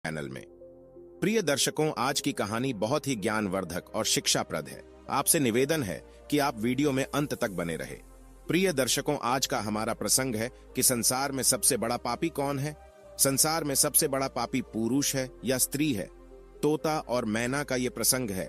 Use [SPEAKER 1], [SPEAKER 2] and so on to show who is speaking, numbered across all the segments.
[SPEAKER 1] Channel में। प्रिय दर्शकों, आज की कहानी बहुत ही ज्ञानवर्धक और शिक्षाप्रद है। आपसे निवेदन है कि आप वीडियो में अंत तक बने रहे। प्रिय दर्शकों, आज का हमारा प्रसंग है कि संसार में सबसे बड़ा पापी कौन है। संसार में सबसे बड़ा पापी पुरुष है या स्त्री है? तोता और मैना का ये प्रसंग है।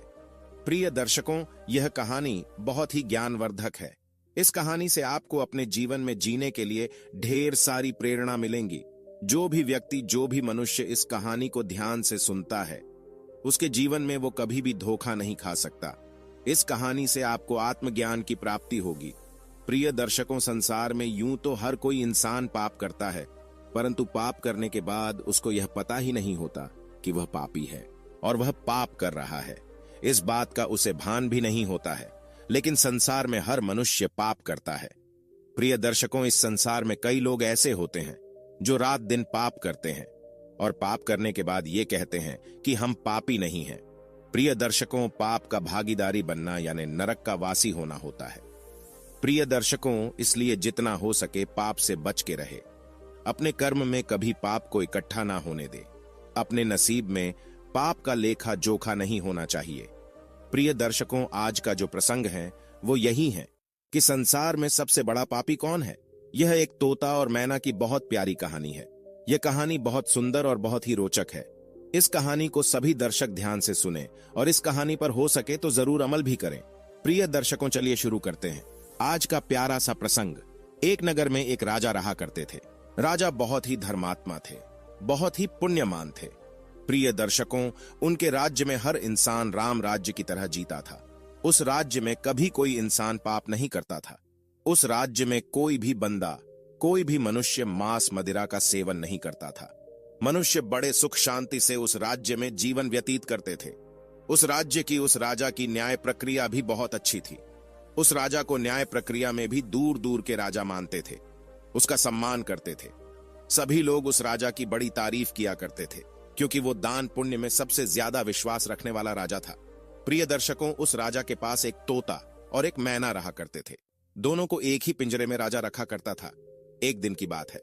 [SPEAKER 1] प्रिय दर्शकों, यह कहानी बहुत ही ज्ञानवर्धक है। इस कहानी से आपको अपने जीवन में जीने के लिए ढेर सारी प्रेरणा मिलेंगी। जो भी व्यक्ति, जो भी मनुष्य इस कहानी को ध्यान से सुनता है, उसके जीवन में वो कभी भी धोखा नहीं खा सकता। इस कहानी से आपको आत्मज्ञान की प्राप्ति होगी। प्रिय दर्शकों, संसार में यूं तो हर कोई इंसान पाप करता है, परंतु पाप करने के बाद उसको यह पता ही नहीं होता कि वह पापी है और वह पाप कर रहा है। इस बात का उसे भान भी नहीं होता है। लेकिन संसार में हर मनुष्य पाप करता है। प्रिय दर्शकों, इस संसार में कई लोग ऐसे होते हैं जो रात दिन पाप करते हैं और पाप करने के बाद ये कहते हैं कि हम पापी नहीं हैं। प्रिय दर्शकों, पाप का भागीदारी बनना यानी नरक का वासी होना होता है। प्रिय दर्शकों, इसलिए जितना हो सके पाप से बच के रहे। अपने कर्म में कभी पाप को इकट्ठा ना होने दे। अपने नसीब में पाप का लेखा जोखा नहीं होना चाहिए। प्रिय दर्शकों, आज का जो प्रसंग है वो यही है कि संसार में सबसे बड़ा पापी कौन है। यह एक तोता और मैना की बहुत प्यारी कहानी है। यह कहानी बहुत सुंदर और बहुत ही रोचक है। इस कहानी को सभी दर्शक ध्यान से सुने और इस कहानी पर हो सके तो जरूर अमल भी करें। प्रिय दर्शकों, चलिए शुरू करते हैं आज का प्यारा सा प्रसंग। एक नगर में एक राजा रहा करते थे। राजा बहुत ही धर्मात्मा थे, बहुत ही पुण्यमान थे। प्रिय दर्शकों, उनके राज्य में हर इंसान राम राज्य की तरह जीता था। उस राज्य में कभी कोई इंसान पाप नहीं करता था। उस राज्य में कोई भी बंदा, कोई भी मनुष्य मांस मदिरा का सेवन नहीं करता था। मनुष्य बड़े सुख शांति से उस राज्य में जीवन व्यतीत करते थे। उस राज्य की, उस राजा की न्याय प्रक्रिया भी बहुत अच्छी थी। उस राजा को न्याय प्रक्रिया में भी दूर दूर के राजा मानते थे, उसका सम्मान करते थे। सभी लोग उस राजा की बड़ी तारीफ किया करते थे, क्योंकि वो दान पुण्य में सबसे ज्यादा विश्वास रखने वाला राजा था। प्रिय दर्शकों, उस राजा के पास एक तोता और एक मैना रहा करते थे। दोनों को एक ही पिंजरे में राजा रखा करता था। एक दिन की बात है,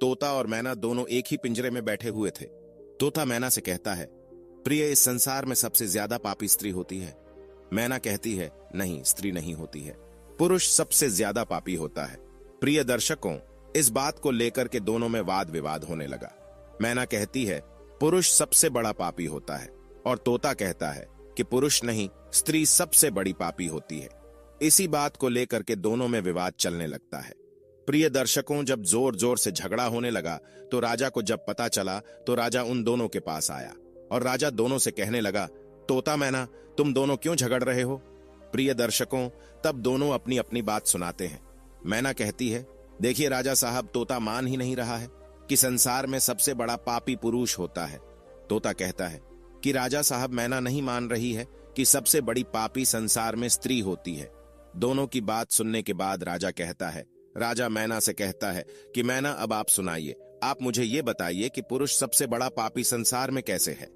[SPEAKER 1] तोता और मैना दोनों एक ही पिंजरे में बैठे हुए थे। तोता मैना से कहता है, प्रिय, इस संसार में सबसे ज्यादा पापी स्त्री होती है। मैना कहती है, नहीं, स्त्री नहीं होती है, पुरुष सबसे ज्यादा पापी होता है। प्रिय दर्शकों, इस बात को लेकर के दोनों में वाद विवाद होने लगा। मैना कहती है, पुरुष सबसे बड़ा पापी होता है, और तोता कहता है कि पुरुष नहीं, स्त्री सबसे बड़ी पापी होती है। इसी बात को लेकर के दोनों में विवाद चलने लगता है। प्रिय दर्शकों, जब जोर जोर से झगड़ा होने लगा तो राजा को जब पता चला तो राजा उन दोनों के पास आया और राजा दोनों से कहने लगा, तोता मैना, तुम दोनों क्यों झगड़ रहे हो? प्रिय दर्शकों, तब दोनों अपनी अपनी बात सुनाते हैं। मैना कहती है, देखिए राजा साहब, तोता मान ही नहीं रहा है कि संसार में सबसे बड़ा पापी पुरुष होता है। तोता कहता है कि राजा साहब, मैना नहीं मान रही है कि सबसे बड़ी पापी संसार में स्त्री होती है। दोनों की बात सुनने के बाद राजा मैना से कहता है कि मैना, अब आप सुनाइए, आप मुझे ये बताइए कि पुरुष सबसे बड़ा पापी संसार में कैसे है।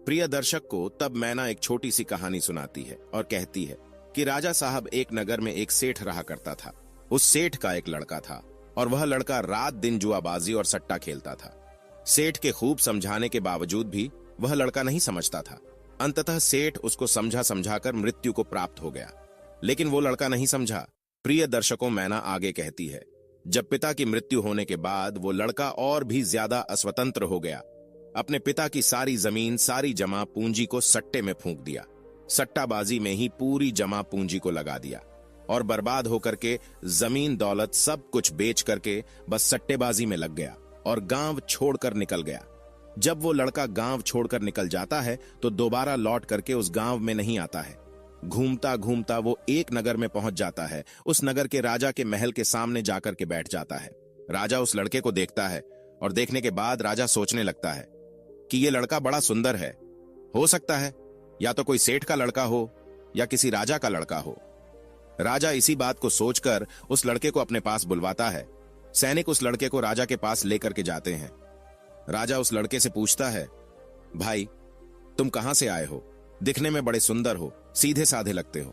[SPEAKER 1] प्रिय दर्शक को तब मैना एक छोटी सी कहानी सुनाती है और कहती है कि राजा साहब, एक नगर में एक सेठ रहा करता था। उस सेठ का एक लड़का था और वह लड़का रात दिन जुआबाजी और सट्टा खेलता था। सेठ के खूब समझाने के बावजूद भी वह लड़का नहीं समझता था। अंततः सेठ उसको समझा समझाकर मृत्यु को प्राप्त हो गया, लेकिन वो लड़का नहीं समझा। प्रिय दर्शकों, मैना आगे कहती है, जब पिता की मृत्यु होने के बाद वो लड़का और भी ज्यादा अस्वतंत्र हो गया। अपने पिता की सारी जमीन, सारी जमा पूंजी को सट्टे में फूंक दिया। सट्टाबाजी में ही पूरी जमा पूंजी को लगा दिया और बर्बाद होकर के जमीन दौलत सब कुछ बेच करके बस सट्टेबाजी में लग गया और गांव छोड़कर निकल गया। जब वो लड़का गांव छोड़कर निकल जाता है तो दोबारा लौट करके उस गांव में नहीं आता है। घूमता घूमता वो एक नगर में पहुंच जाता है। उस नगर के राजा के महल के सामने जाकर के बैठ जाता है। राजा उस लड़के को देखता है और देखने के बाद राजा सोचने लगता है कि ये लड़का बड़ा सुंदर है। हो सकता है या तो कोई सेठ का लड़का हो या किसी राजा का लड़का हो। राजा इसी बात को सोचकर उस लड़के को अपने पास बुलवाता है। सैनिक उस लड़के को राजा के पास लेकर के जाते हैं। राजा उस लड़के से पूछता है, भाई, तुम कहां से आए हो? दिखने में बड़े सुंदर हो, सीधे साधे लगते हो।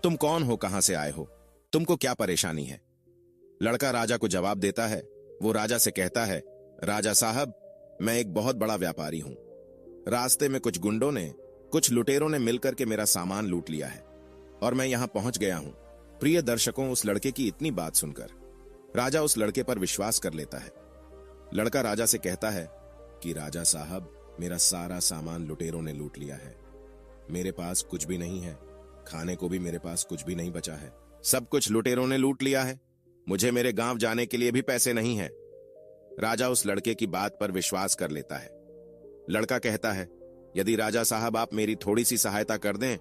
[SPEAKER 1] तुम कौन हो, कहां से आए हो, तुमको क्या परेशानी है? लड़का राजा को जवाब देता है। वो राजा से कहता है, राजा साहब, मैं एक बहुत बड़ा व्यापारी हूं। रास्ते में कुछ गुंडों ने, कुछ लुटेरों ने मिलकर के मेरा सामान लूट लिया है और मैं यहां पहुंच गया हूं। प्रिय दर्शकों, उस लड़के की इतनी बात सुनकर राजा उस लड़के पर विश्वास कर लेता है। लड़का राजा से कहता है कि राजा साहब, मेरा सारा सामान लुटेरों ने लूट लिया है। मेरे पास कुछ भी नहीं है, खाने को भी मेरे पास कुछ भी नहीं बचा है। सब कुछ लुटेरों ने लूट लिया है। मुझे मेरे गांव जाने के लिए भी पैसे नहीं है। राजा उस लड़के की बात पर विश्वास कर लेता है। लड़का कहता है, यदि राजा साहब आप मेरी थोड़ी सी सहायता कर दें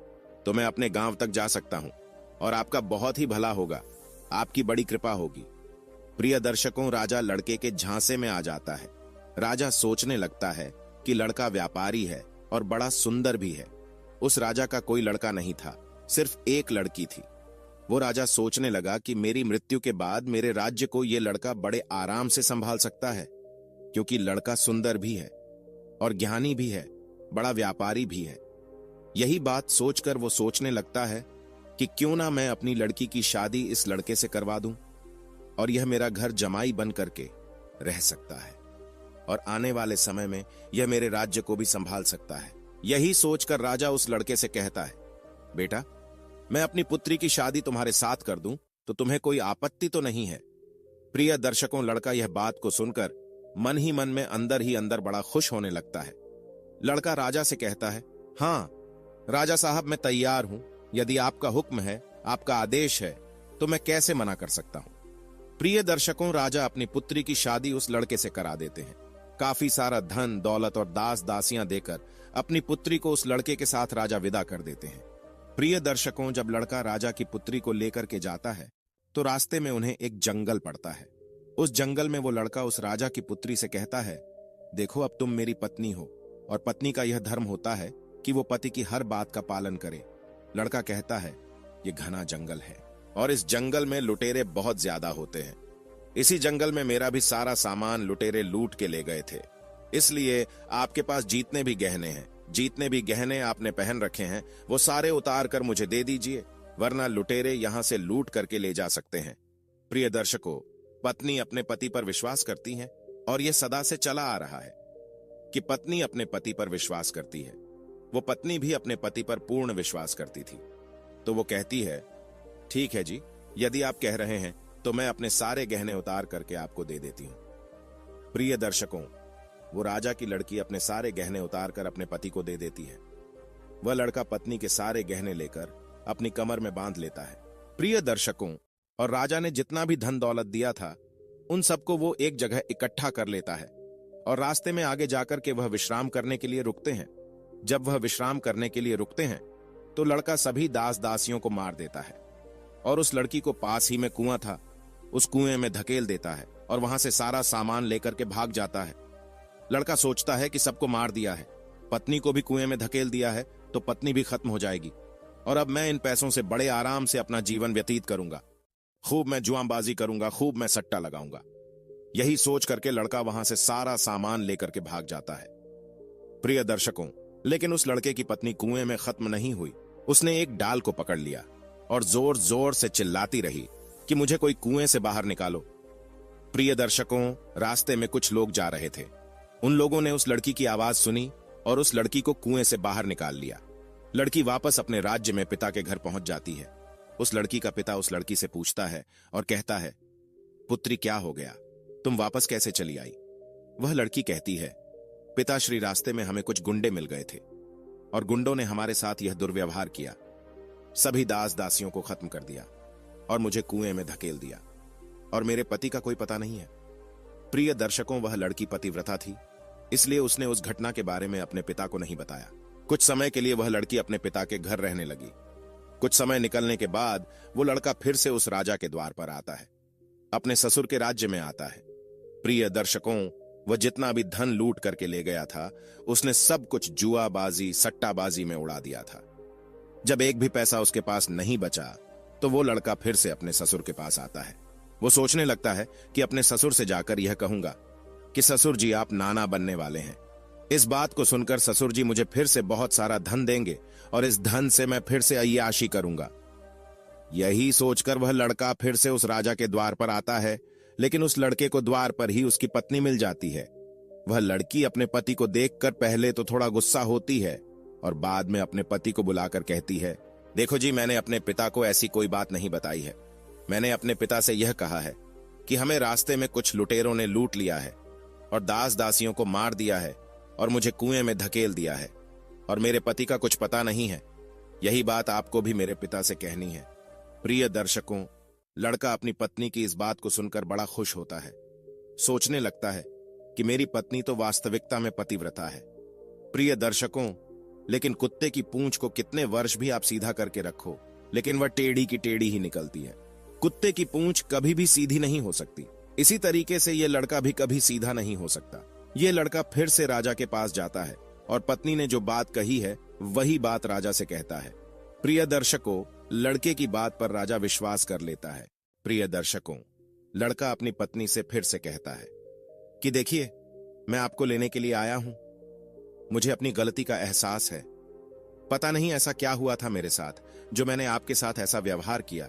[SPEAKER 1] तो मैं अपने गांव तक जा सकता हूं और आपका बहुत ही भला होगा, आपकी बड़ी कृपा होगी। प्रिय दर्शकों, राजा लड़के के झांसे में आ जाता है। राजा सोचने लगता है कि लड़का व्यापारी है और बड़ा सुंदर भी है। उस राजा का कोई लड़का नहीं था, सिर्फ एक लड़की थी। वो राजा सोचने लगा कि मेरी मृत्यु के बाद मेरे राज्य को ये लड़का बड़े आराम से संभाल सकता है, क्योंकि लड़का सुंदर भी है और ज्ञानी भी है, बड़ा व्यापारी भी है। यही बात सोचकर वो सोचने लगता है कि क्यों ना मैं अपनी लड़की की शादी इस लड़के से करवा दूं और यह मेरा घर जमाई बन करके रह सकता है और आने वाले समय में यह मेरे राज्य को भी संभाल सकता है। यही सोचकर राजा उस लड़के से कहता है, बेटा, मैं अपनी पुत्री की शादी तुम्हारे साथ कर दूं तो तुम्हें कोई आपत्ति तो नहीं है। प्रिय दर्शकों, लड़का यह बात को सुनकर मन ही मन में अंदर ही अंदर बड़ा खुश होने लगता है। लड़का राजा से कहता है, हाँ राजा साहब, मैं तैयार हूं। यदि आपका हुक्म है, आपका आदेश है, तो मैं कैसे मना कर सकता हूं। प्रिय दर्शकों, राजा अपनी पुत्री की शादी उस लड़के से करा देते हैं। काफी सारा धन दौलत और दास दासियां देकर अपनी पुत्री को उस लड़के के साथ राजा विदा कर देते हैं। प्रिय दर्शकों, जब लड़का राजा की पुत्री को लेकर के जाता है तो रास्ते में उन्हें एक जंगल पड़ता है। उस जंगल में वो लड़का उस राजा की पुत्री से कहता है, देखो, अब तुम मेरी पत्नी हो और पत्नी का यह धर्म होता है कि वो पति की हर बात का पालन करे। लड़का कहता है, ये घना जंगल है और इस जंगल में लुटेरे बहुत ज्यादा होते हैं। इसी जंगल में मेरा भी सारा सामान लुटेरे लूट के ले गए थे, इसलिए आपके पास जितने भी गहने आपने पहन रखे हैं वो सारे उतार कर मुझे दे दीजिए, वरना लुटेरे यहां से लूट करके ले जा सकते हैं। प्रिय दर्शकों, पत्नी अपने पति पर विश्वास करती है और यह सदा से चला आ रहा है कि पत्नी अपने पति पर विश्वास करती है। वो पत्नी भी अपने पति पर पूर्ण विश्वास करती थी। तो वो कहती है, ठीक है जी, यदि आप कह रहे हैं तो मैं अपने सारे गहने उतार करके आपको दे देती हूं। प्रिय दर्शकों, वो राजा की लड़की अपने सारे गहने उतार कर अपने पति को दे देती है। वह लड़का पत्नी के सारे गहने लेकर अपनी कमर में बांध लेता है। प्रिय दर्शकों, और राजा ने जितना भी धन दौलत दिया था उन सबको वो एक जगह इकट्ठा कर लेता है और रास्ते में आगे जाकर के वह विश्राम करने के लिए रुकते हैं। जब वह विश्राम करने के लिए रुकते हैं तो लड़का सभी दास दासियों को मार देता है और उस लड़की को पास ही में कुआं था, उस कुएं में धकेल देता है और वहां से सारा सामान लेकर के भाग जाता है। लड़का सोचता है कि सबको मार दिया है, पत्नी को भी कुएं में धकेल दिया है तो पत्नी भी खत्म हो जाएगी और अब मैं इन पैसों से बड़े आराम से अपना जीवन व्यतीत करूंगा। खूब मैं जुआबाजी करूंगा, खूब मैं सट्टा लगाऊंगा। यही सोच करके लड़का वहां से सारा सामान लेकर के भाग जाता है। प्रिय दर्शकों, लेकिन उस लड़के की पत्नी कुएं में खत्म नहीं हुई। उसने एक डाल को पकड़ लिया और जोर जोर से चिल्लाती रही कि मुझे कोई कुएं से बाहर निकालो। प्रिय दर्शकों, रास्ते में कुछ लोग जा रहे थे। उन लोगों ने उस लड़की की आवाज सुनी और उस लड़की को कुएं से बाहर निकाल लिया। लड़की वापस अपने राज्य में पिता के घर पहुंच जाती है। उस लड़की का पिता उस लड़की से पूछता है और कहता है, पुत्री, क्या हो गया, तुम वापस कैसे चली आई? वह लड़की कहती है, पिताश्री, रास्ते में हमें कुछ गुंडे मिल गए थे और गुंडों ने हमारे साथ यह दुर्व्यवहार किया, सभी दास दासियों को खत्म कर दिया और मुझे कुएं में धकेल दिया और मेरे पति का कोई पता नहीं है। प्रिय दर्शकों, वह लड़की पतिव्रता थी, इसलिए उसने उस घटना के बारे में अपने पिता को नहीं बताया। कुछ समय के लिए वह लड़की अपने पिता के घर रहने लगी। कुछ समय निकलने के बाद वो लड़का फिर से उस राजा के द्वार पर आता है, अपने ससुर के राज्य में आता है। प्रिय दर्शकों, वह जितना भी धन लूट करके ले गया था उसने सब कुछ जुआबाजी सट्टाबाजी में उड़ा दिया था। जब एक भी पैसा उसके पास नहीं बचा तो वो लड़का फिर से अपने ससुर के पास आता है। वो सोचने लगता है कि अपने ससुर से जाकर यह कहूंगा कि ससुर जी, आप नाना बनने वाले हैं। इस बात को सुनकर ससुर जी मुझे फिर से बहुत सारा धन देंगे और इस धन से मैं फिर से अय्याशी करूंगा। यही सोचकर वह लड़का फिर से उस राजा के द्वार पर आता है, लेकिन उस लड़के को द्वार पर ही उसकी पत्नी मिल जाती है। वह लड़की अपने पति को देखकर पहले तो थोड़ा गुस्सा होती है और बाद में अपने पति को बुलाकर कहती है, देखो जी, मैंने अपने पिता को ऐसी कोई बात नहीं बताई है। मैंने अपने पिता से यह कहा है कि हमें रास्ते में कुछ लुटेरों ने लूट लिया है और दास दासियों को मार दिया है और मुझे कुएं में धकेल दिया है और मेरे पति का कुछ पता नहीं है। यही बात आपको भी मेरे पिता से कहनी है। प्रिय दर्शकों, लड़का अपनी पत्नी की इस बात को सुनकर बड़ा खुश होता है। सोचने लगता है कि मेरी पत्नी तो वास्तविकता में पतिव्रता है। प्रिय दर्शकों, लेकिन कुत्ते की पूंछ को कितने वर्ष भी आप सीधा करके रखो, लेकिन वह टेढ़ी की टेढ़ी ही निकलती है। कुत्ते की पूंछ कभी भी सीधी नहीं हो सकती। इसी तरीके से यह लड़का भी कभी सीधा नहीं हो सकता। यह लड़का फिर से राजा के पास जाता है और पत्नी ने जो बात कही है वही बात राजा से कहता है। प्रिय दर्शकों, लड़के की बात पर राजा विश्वास कर लेता है। प्रिय दर्शकों, लड़का अपनी पत्नी से फिर से कहता है कि देखिए, मैं आपको लेने के लिए आया हूं। मुझे अपनी गलती का एहसास है। पता नहीं ऐसा क्या हुआ था मेरे साथ जो मैंने आपके साथ ऐसा व्यवहार किया,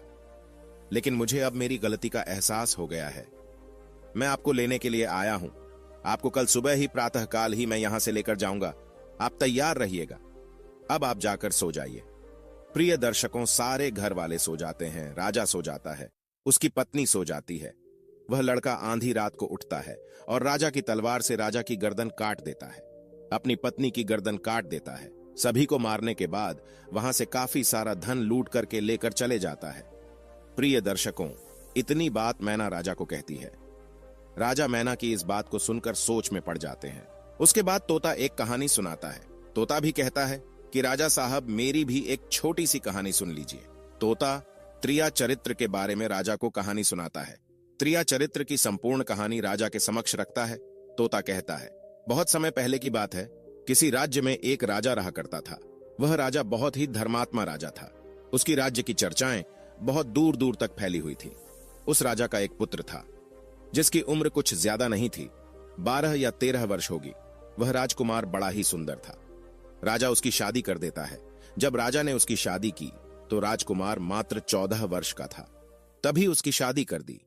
[SPEAKER 1] लेकिन मुझे अब मेरी गलती का एहसास हो गया है। मैं आपको लेने के लिए आया हूं। आपको कल सुबह ही प्रातःकाल ही मैं यहां से लेकर जाऊंगा। आप तैयार रहिएगा। अब आप जाकर सो जाइए। प्रिय दर्शकों, सारे घर वाले सो जाते हैं। राजा सो जाता है, उसकी पत्नी सो जाती है। वह लड़का आंधी रात को उठता है और राजा की तलवार से राजा की गर्दन काट देता है, अपनी पत्नी की गर्दन काट देता है। सभी को मारने के बाद वहां से काफी सारा धन लूट करके लेकर चले जाता है। प्रिय दर्शकों, इतनी बात मैना राजा को कहती है। राजा मैना की इस बात को सुनकर सोच में पड़ जाते हैं। उसके बाद तोता एक कहानी सुनाता है। तोता भी कहता है कि राजा साहब, मेरी भी एक छोटी सी कहानी सुन लीजिए। तोता त्रिया चरित्र के बारे में राजा को कहानी सुनाता है। त्रिया चरित्र की संपूर्ण कहानी राजा के समक्ष रखता है। तोता कहता है, बहुत समय पहले की बात है। किसी राज्य में एक राजा रहा करता था। वह राजा बहुत ही धर्मात्मा राजा था। उसकी राज्य की चर्चाएं बहुत दूर दूर तक फैली हुई थी। उस राजा का एक पुत्र था जिसकी उम्र कुछ ज्यादा नहीं थी, 12 या 13 वर्ष होगी। वह राजकुमार बड़ा ही सुंदर था। राजा उसकी शादी कर देता है। जब राजा ने उसकी शादी की तो राजकुमार मात्र 14 वर्ष का था। तभी उसकी शादी कर दी।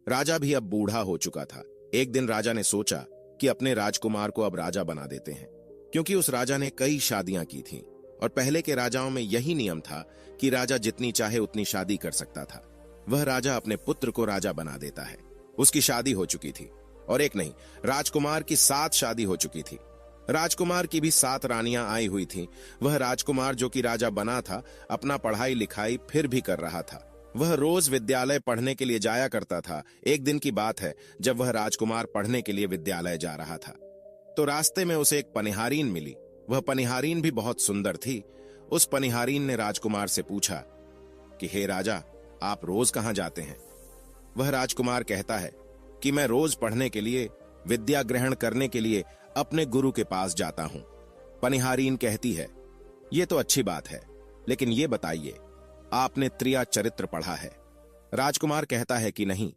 [SPEAKER 1] राजा भी अब बूढ़ा हो चुका था। एक दिन राजा ने सोचा कि अपने राजकुमार को अब राजा बना देते हैं, क्योंकि उस राजा ने कई शादियां की थीं और पहले के राजाओं में यही नियम था कि राजा जितनी चाहे उतनी शादी कर सकता था। वह राजा अपने पुत्र को राजा बना देता है। उसकी शादी हो चुकी थी और एक नहीं, राजकुमार की 7 शादी हो चुकी थी। राजकुमार की भी 7 रानियां आई हुई थीं। वह राजकुमार जो कि राजा बना था, अपना पढ़ाई लिखाई फिर भी कर रहा था। वह रोज विद्यालय पढ़ने के लिए जाया करता था। एक दिन की बात है, जब वह राजकुमार पढ़ने के लिए विद्यालय जा रहा था तो रास्ते में उसे एक पनिहारीन मिली। वह पनिहारीन भी बहुत सुंदर थी। उस पनिहारीन ने राजकुमार से पूछा कि हे राजा, आप रोज कहां जाते हैं? वह राजकुमार कहता है कि मैं रोज पढ़ने के लिए, विद्या ग्रहण करने के लिए अपने गुरु के पास जाता हूं। पनिहारीन कहती है, यह तो अच्छी बात है, लेकिन यह बताइए, आपने त्रिया चरित्र पढ़ा है? राजकुमार कहता है कि नहीं।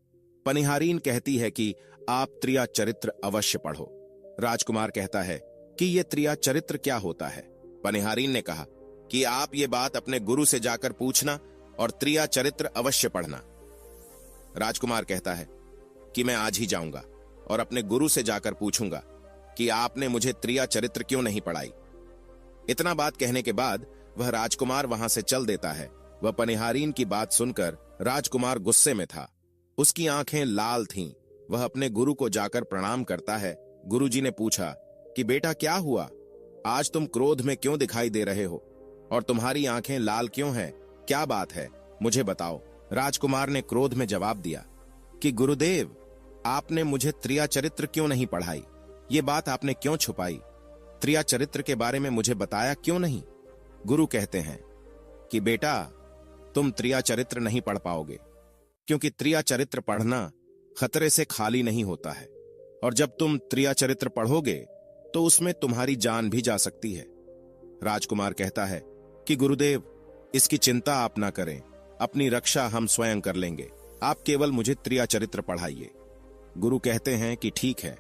[SPEAKER 1] पनिहारीन कहती है कि आप त्रिया चरित्र अवश्य पढ़ो। राजकुमार कहता है कि यह त्रिया चरित्र क्या होता है? पनिहारीन ने कहा कि आप ये बात अपने गुरु से जाकर पूछना और त्रिया चरित्र अवश्य पढ़ना। राजकुमार कहता है कि मैं आज ही जाऊंगा और अपने गुरु से जाकर पूछूंगा कि आपने मुझे त्रिया चरित्र क्यों नहीं पढ़ाई। इतना बात कहने के बाद वह राजकुमार वहां से चल देता है। वह पनिहारीन की बात सुनकर राजकुमार गुस्से में था। उसकी आंखें लाल थीं। वह अपने गुरु को जाकर प्रणाम करता है। गुरुजी ने पूछा कि बेटा, क्या हुआ? आज तुम क्रोध में क्यों दिखाई दे रहे हो और तुम्हारी आंखें लाल क्यों हैं? क्या बात है, मुझे बताओ। राजकुमार ने क्रोध में जवाब दिया कि गुरुदेव, आपने मुझे त्रिया चरित्र क्यों नहीं पढ़ाई? ये बात आपने क्यों छुपाई? त्रिया चरित्र के बारे में मुझे बताया क्यों नहीं? गुरु कहते हैं कि बेटा, तुम त्रिया चरित्र नहीं पढ़ पाओगे, क्योंकि त्रिया चरित्र पढ़ना खतरे से खाली नहीं होता है, और जब तुम त्रिया चरित्र पढ़ोगे तो उसमें तुम्हारी जान भी जा सकती है। राजकुमार कहता है कि गुरुदेव, इसकी चिंता आप ना करें, अपनी रक्षा हम स्वयं कर लेंगे, आप केवल मुझे त्रिया चरित्र पढ़ाइए। गुरु कहते हैं कि ठीक है।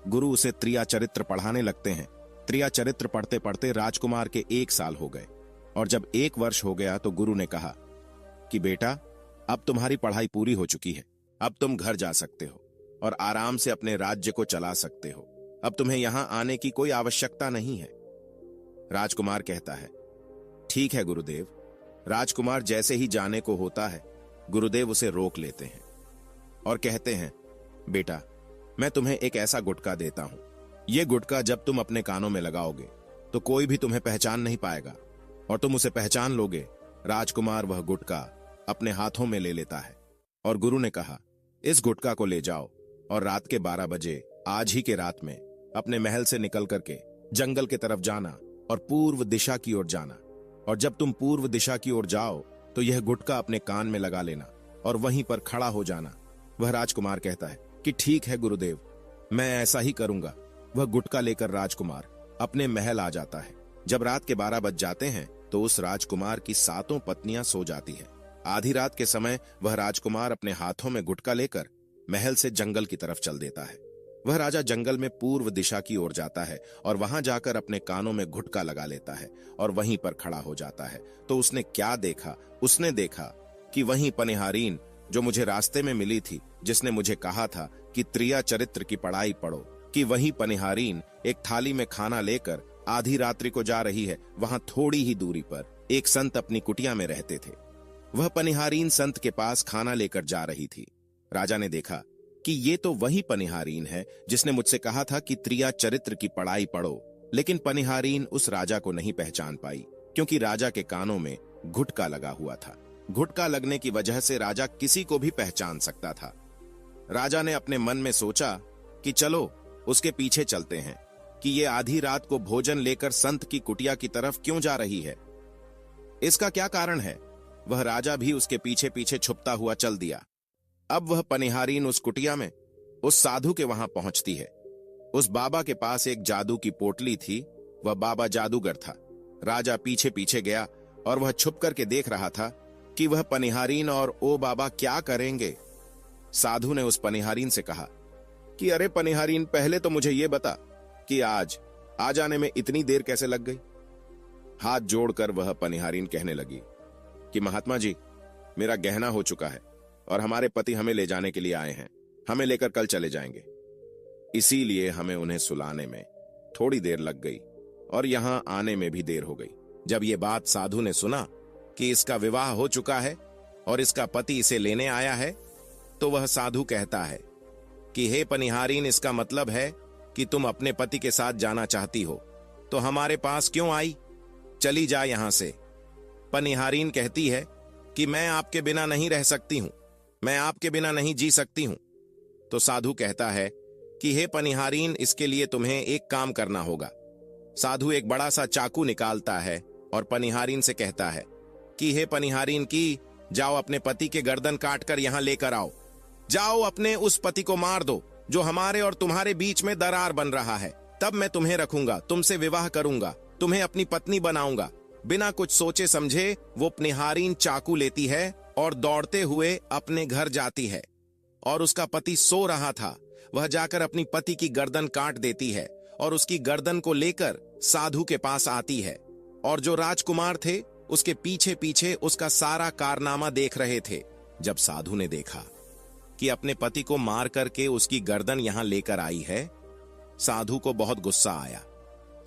[SPEAKER 1] गुरु उसे त्रिया चरित्र पढ़ाने लगते हैं। त्रिया चरित्र पढ़ते पढ़ते राजकुमार के 1 साल हो गए, और जब 1 वर्ष हो गया तो गुरु ने कहा कि बेटा, अब तुम्हारी पढ़ाई पूरी हो चुकी है, अब तुम घर जा सकते हो और आराम से अपने राज्य को चला सकते हो। अब तुम्हें यहां आने की कोई आवश्यकता नहीं है। राजकुमार कहता है, ठीक है गुरुदेव। राजकुमार जैसे ही जाने को होता है, गुरुदेव उसे रोक लेते हैं और कहते हैं, बेटा, मैं तुम्हें एक ऐसा गुटखा देता हूं। यह गुटखा जब तुम अपने कानों में लगाओगे तो कोई भी तुम्हें पहचान नहीं पाएगा और तुम उसे पहचान लोगे। राजकुमार वह गुटखा अपने हाथों में ले लेता है और गुरु ने कहा, इस गुटखा को ले जाओ और रात के 12 बजे, आज ही के रात में, अपने महल से निकल करके जंगल की तरफ जाना और पूर्व दिशा की ओर जाना। और जब तुम पूर्व दिशा की ओर जाओ तो यह गुटखा अपने कान में लगा लेना और वहीं पर खड़ा हो जाना। वह राजकुमार कहता है कि ठीक है गुरुदेव, मैं ऐसा ही करूंगा। वह गुटखा लेकर राजकुमार अपने महल आ जाता है। जब रात के 12 बज जाते हैं तो उस राजकुमार की 7 पत्नियां सो जाती है। आधी रात के समय वह राजकुमार अपने हाथों में गुटखा लेकर महल से जंगल की तरफ चल देता है। वह राजा जंगल में पूर्व दिशा की ओर जाता है और वहां जाकर अपने कानों में गुटखा लगा लेता है और वहीं पर खड़ा हो जाता है। तो उसने क्या देखा? उसने देखा कि वहीं पनिहारीन, जो मुझे रास्ते में मिली थी, जिसने मुझे कहा था कि त्रिया चरित्र की पढ़ाई पढ़ो, कि वही पनिहारीन एक थाली में खाना लेकर आधी रात्रि को जा रही है। वहां थोड़ी ही दूरी पर एक संत अपनी कुटिया में रहते थे। वह पनिहारीन संत के पास खाना लेकर जा रही थी। राजा ने देखा कि ये तो वही पनिहारीन है जिसने मुझसे कहा था कि त्रिया चरित्र की पढ़ाई पढ़ो। लेकिन पनिहारीन उस राजा को नहीं पहचान पाई, क्योंकि राजा के कानों में गुटखा लगा हुआ था। गुटखा लगने की वजह से राजा किसी को भी पहचान सकता था। राजा ने अपने मन में सोचा कि चलो उसके पीछे चलते हैं कि ये आधी रात को भोजन लेकर संत की कुटिया की तरफ क्यों जा रही है, इसका क्या कारण है। वह राजा भी उसके पीछे पीछे छुपता हुआ चल दिया। अब वह पनिहारीन उस कुटिया में उस साधु के वहां पहुंचती है। उस बाबा के पास एक जादू की पोटली थी। वह बाबा जादूगर था। राजा पीछे पीछे गया और वह छुप करके देख रहा था कि वह पनिहारीन और ओ बाबा क्या करेंगे। साधु ने उस पनिहारीन से कहा कि अरे पनिहारीन, पहले तो मुझे यह बता कि आज आ जाने में इतनी देर कैसे लग गई। हाथ जोड़कर वह पनिहारीन कहने लगी कि महात्मा जी, मेरा गहना हो चुका है और हमारे पति हमें ले जाने के लिए आए हैं। हमें लेकर कल चले जाएंगे, इसीलिए हमें उन्हें सुलाने में थोड़ी देर लग गई और यहां आने में भी देर हो गई। जब ये बात साधु ने सुना कि इसका विवाह हो चुका है और इसका पति इसे लेने आया है, तो वह साधु कहता है कि हे पनिहारीन, इसका मतलब है कि तुम अपने पति के साथ जाना चाहती हो, तो हमारे पास क्यों आई? चली जा यहां से। पनिहारीन कहती है कि मैं आपके बिना नहीं रह सकती हूं, मैं आपके बिना नहीं जी सकती हूं। तो साधु कहता है कि हे पनिहारीन, इसके लिए तुम्हें एक काम करना होगा। साधु एक बड़ा सा चाकू निकालता है और पनिहारीन से कहता है कि हे पनिहारीन की, जाओ अपने पति के गर्दन काट कर यहां लेकर आओ। जाओ अपने उस पति को मार दो जो हमारे और तुम्हारे बीच में दरार बन रहा है। तब मैं तुम्हें रखूंगा, तुमसे विवाह करूंगा, तुम्हें अपनी पत्नी बनाऊंगा। बिना कुछ सोचे समझे वो पनिहारीन चाकू लेती है और दौड़ते हुए अपने घर जाती है। और उसका पति सो रहा था। वह जाकर अपनी पति की गर्दन काट देती है और उसकी गर्दन को लेकर साधु के पास आती है। और जो राजकुमार थे उसके पीछे पीछे उसका सारा कारनामा देख रहे थे। जब साधु ने देखा कि अपने पति को मार करके उसकी गर्दन यहां लेकर आई है, साधु को बहुत गुस्सा आया।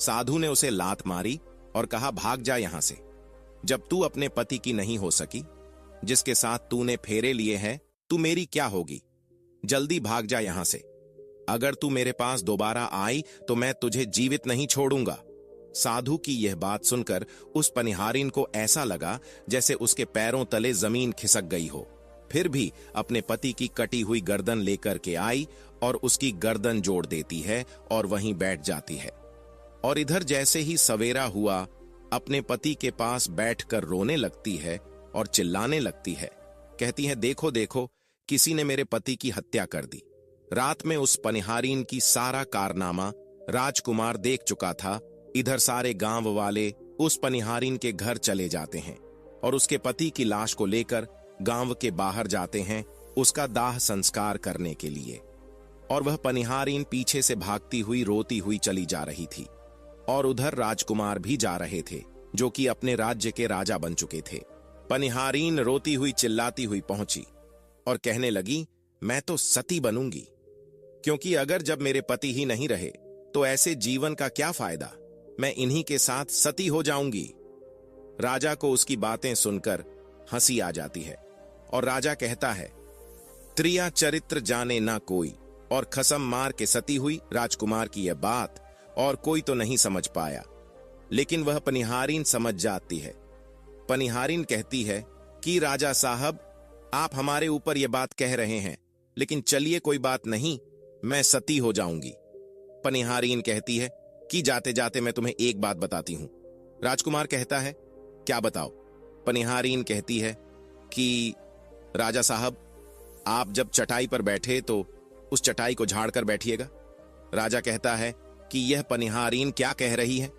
[SPEAKER 1] साधु ने उसे लात मारी और कहा, भाग जा यहां से। जब तू अपने पति की नहीं हो सकी, जिसके साथ तूने फेरे लिए हैं, तू मेरी क्या होगी? जल्दी भाग जा यहां से। अगर तू मेरे पास दोबारा आई तो मैं तुझे जीवित नहीं छोड़ूंगा। साधु की यह बात सुनकर उस पनिहारीन को ऐसा लगा जैसे उसके पैरों तले जमीन खिसक गई हो। फिर भी अपने पति की कटी हुई गर्दन लेकर के आई और उसकी गर्दन जोड़ देती है और वहीं बैठ जाती है। और इधर जैसे ही सवेरा हुआ, अपने पति के पास बैठकर रोने लगती है और चिल्लाने लगती है। कहती है, देखो देखो, किसी ने मेरे पति की हत्या कर दी। रात में उस पनिहारीन की सारा कारनामा राजकुमार देख चुका था। इधर सारे गांव वाले उस पनिहारीन के घर चले जाते हैं और उसके पति की लाश को लेकर गांव के बाहर जाते हैं उसका दाह संस्कार करने के लिए। और वह पनिहारीन पीछे से भागती हुई रोती हुई चली जा रही थी। और उधर राजकुमार भी जा रहे थे, जो कि अपने राज्य के राजा बन चुके थे। पनिहारीन रोती हुई चिल्लाती हुई पहुंची और कहने लगी, मैं तो सती बनूंगी, क्योंकि अगर जब मेरे पति ही नहीं रहे तो ऐसे जीवन का क्या फायदा? मैं इन्हीं के साथ सती हो जाऊंगी। राजा को उसकी बातें सुनकर हंसी आ जाती है और राजा कहता है, त्रिया चरित्र जाने ना कोई, और खसम मार के सती हुई। राजकुमार की यह बात और कोई तो नहीं समझ पाया, लेकिन वह पनिहारीन समझ जाती है। पनिहारीन कहती है कि राजा साहब, आप हमारे ऊपर यह बात कह रहे हैं, लेकिन चलिए कोई बात नहीं, मैं सती हो जाऊंगी। पनिहारीन कहती है कि जाते जाते मैं तुम्हें एक बात बताती हूं। राजकुमार कहता है, क्या बताओ? पनिहारीन कहती है कि राजा साहब, आप जब चटाई पर बैठे तो उस चटाई को झाड़ कर बैठिएगा। राजा कहता है कि यह पनिहारीन क्या कह रही है?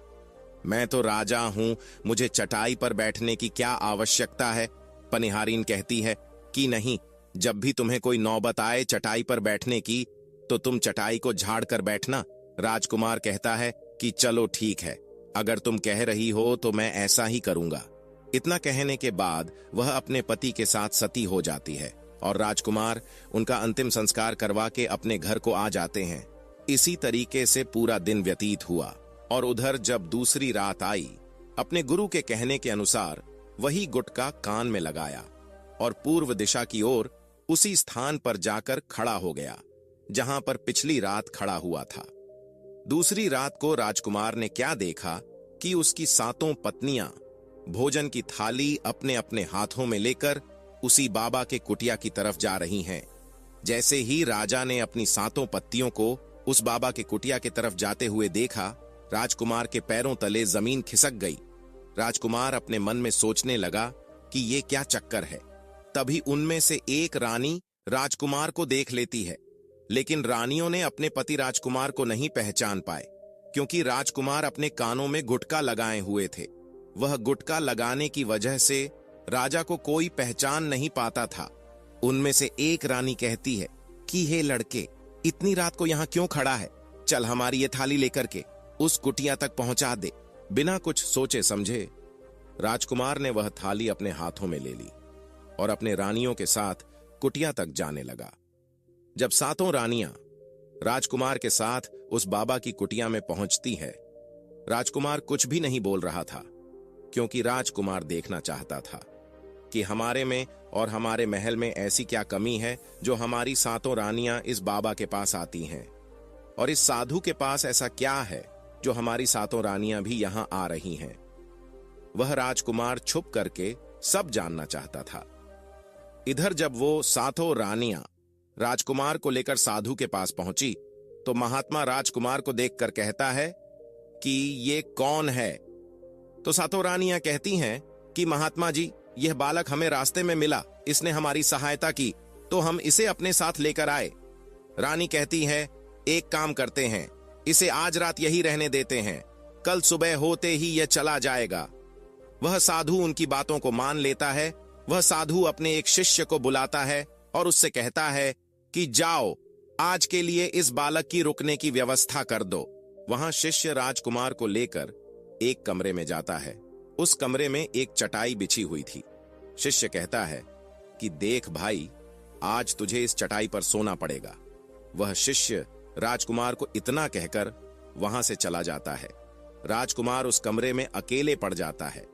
[SPEAKER 1] मैं तो राजा हूं, मुझे चटाई पर बैठने की क्या आवश्यकता है? पनिहारीन कहती है कि नहीं, जब भी तुम्हें कोई नौबत आए चटाई पर बैठने की, तो तुम चटाई को झाड़ कर बैठना। राजकुमार कहता है कि चलो ठीक है, अगर तुम कह रही हो तो मैं ऐसा ही करूंगा। इतना कहने के बाद वह अपने पति के साथ सती हो जाती है और राजकुमार उनका अंतिम संस्कार करवा के अपने घर को आ जाते हैं। इसी तरीके से पूरा दिन व्यतीत हुआ और उधर जब दूसरी रात आई, अपने गुरु के कहने के अनुसार वही गुटका कान में लगाया और पूर्व दिशा की ओर उसी स्थान पर जाकर खड़ा हो गया जहां पर पिछली रात खड़ा हुआ था। दूसरी रात को राजकुमार ने क्या देखा कि उसकी 7 पत्नियां भोजन की थाली अपने अपने हाथों में लेकर उसी बाबा के कुटिया की तरफ जा रही हैं। जैसे ही राजा ने अपनी 7 पत्नियों को उस बाबा के कुटिया की तरफ जाते हुए देखा, राजकुमार के पैरों तले जमीन खिसक गई। राजकुमार अपने मन में सोचने लगा कि ये क्या चक्कर है। तभी उनमें से एक रानी राजकुमार को देख लेती है, लेकिन रानियों ने अपने पति राजकुमार को नहीं पहचान पाए, क्योंकि राजकुमार अपने कानों में गुटका लगाए हुए थे। वह गुटका लगाने की वजह से राजा को कोई पहचान नहीं पाता था। उनमें से एक रानी कहती है कि हे लड़के, इतनी रात को यहाँ क्यों खड़ा है? चल हमारी ये थाली लेकर के उस कुटिया तक पहुंचा दे। बिना कुछ सोचे समझे राजकुमार ने वह थाली अपने हाथों में ले ली और अपने रानियों के साथ कुटिया तक जाने लगा। जब 7 रानियां राजकुमार के साथ उस बाबा की कुटिया में पहुंचती है, राजकुमार कुछ भी नहीं बोल रहा था, क्योंकि राजकुमार देखना चाहता था कि हमारे में और हमारे महल में ऐसी क्या कमी है जो हमारी 7 रानियां इस बाबा के पास आती हैं, और इस साधु के पास ऐसा क्या है जो हमारी 7 रानियां भी यहां आ रही हैं। वह राजकुमार छुप करके सब जानना चाहता था। इधर जब वो 7 रानियां राजकुमार को लेकर साधु के पास पहुंची, तो महात्मा राजकुमार को देखकर कहता है कि ये कौन है? तो 7 रानियां कहती हैं कि महात्मा जी, यह बालक हमें रास्ते में मिला, इसने हमारी सहायता की, तो हम इसे अपने साथ लेकर आए। रानी कहती है, एक काम करते हैं, इसे आज रात यही रहने देते हैं, कल सुबह होते ही यह चला जाएगा। वह साधु उनकी बातों को मान लेता है। वह साधु अपने एक शिष्य को बुलाता है और उससे कहता है कि जाओ, आज के लिए इस बालक की रुकने की व्यवस्था कर दो। वहां शिष्य राजकुमार को लेकर एक कमरे में जाता है। उस कमरे में एक चटाई बिछी हुई थी। शिष्य कहता है कि देख भाई, आज तुझे इस चटाई पर सोना पड़ेगा। वह शिष्य राजकुमार को इतना कहकर वहां से चला जाता है। राजकुमार उस कमरे में अकेले पड़ जाता है।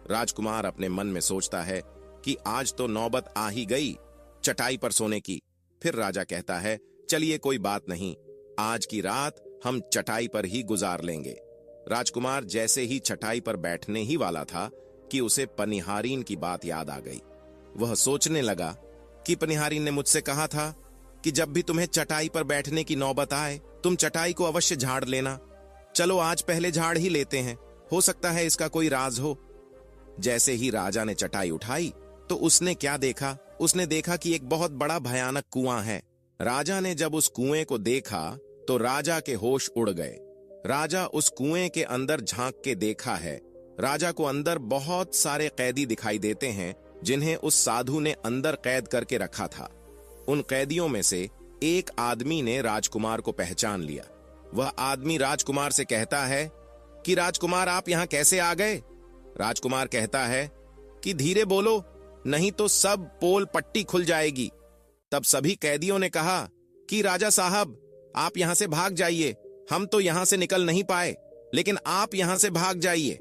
[SPEAKER 1] राजकुमार अपने मन में सोचता है कि आज तो नौबत आ ही गई चटाई पर सोने की। फिर राजा कहता है, चलिए कोई बात नहीं, आज की रात हम चटाई पर ही गुजार लेंगे। राजकुमार जैसे ही चटाई पर बैठने ही वाला था कि उसे पनिहारीन की बात याद आ गई। वह सोचने लगा कि पनिहारीन ने मुझसे कहा था कि जब भी तुम्हें चटाई पर बैठने की नौबत आए, तुम चटाई को अवश्य झाड़ लेना। चलो आज पहले झाड़ ही लेते हैं, हो सकता है इसका कोई राज हो। जैसे ही राजा ने चटाई उठाई तो उसने क्या देखा? उसने देखा कि एक बहुत बड़ा भयानक कुआं है। राजा ने जब उस कुएं को देखा तो राजा के होश उड़ गए। राजा उस कुएं के अंदर झांक के देखा है। राजा को अंदर बहुत सारे कैदी दिखाई देते हैं जिन्हें उस साधु ने अंदर कैद करके रखा था। उन कैदियों में से एक आदमी ने राजकुमार को पहचान लिया। वह आदमी राजकुमार से कहता है कि राजकुमार, आप यहां कैसे आ गए? राजकुमार कहता है कि धीरे बोलो, नहीं तो सब पोल पट्टी खुल जाएगी। तब सभी कैदियों ने कहा कि राजा साहब, आप यहां से भाग जाइए, हम तो यहां से निकल नहीं पाए, लेकिन आप यहां से भाग जाइए,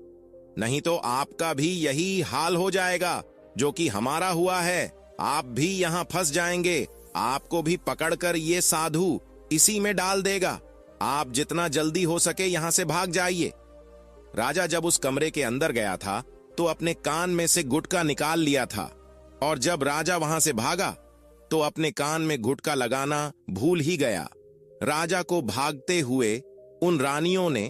[SPEAKER 1] नहीं तो आपका भी यही हाल हो जाएगा जो कि हमारा हुआ है। आप भी यहां फंस जाएंगे, आपको भी पकड़कर ये साधु इसी में डाल देगा। आप जितना जल्दी हो सके यहां से भाग जाइए। राजा जब उस कमरे के अंदर गया था तो अपने कान में से गुटखा निकाल लिया था, और जब राजा वहां से भागा तो अपने कान में गुटखा लगाना भूल ही गया। राजा को भागते हुए उन रानियों ने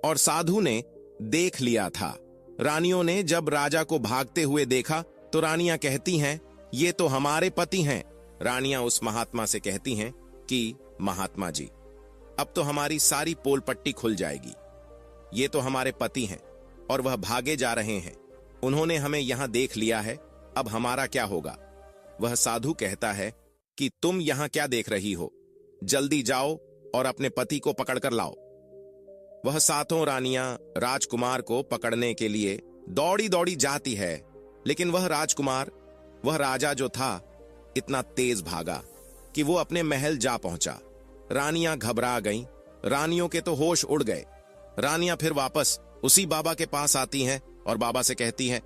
[SPEAKER 1] और साधु ने देख लिया था। रानियों ने जब राजा को भागते हुए देखा तो रानियां कहती हैं, ये तो हमारे पति हैं। रानियां उस महात्मा से कहती हैं कि महात्मा जी, अब तो हमारी सारी पोल पट्टी खुल जाएगी। ये तो हमारे पति हैं और वह भागे जा रहे हैं। उन्होंने हमें यहां देख लिया है, अब हमारा क्या होगा? वह साधु कहता है कि तुम यहां क्या देख रही हो, जल्दी जाओ और अपने पति को पकड़कर लाओ। वह सातों रानियां राजकुमार को पकड़ने के लिए दौड़ी दौड़ी जाती है, लेकिन वह राजकुमार, वह राजा जो था, इतना तेज भागा कि वो अपने महल जा पहुंचा। रानियां घबरा गईं, रानियों के तो होश उड़ गए। रानियां फिर वापस उसी बाबा के पास आती हैं और बाबा से कहती हैं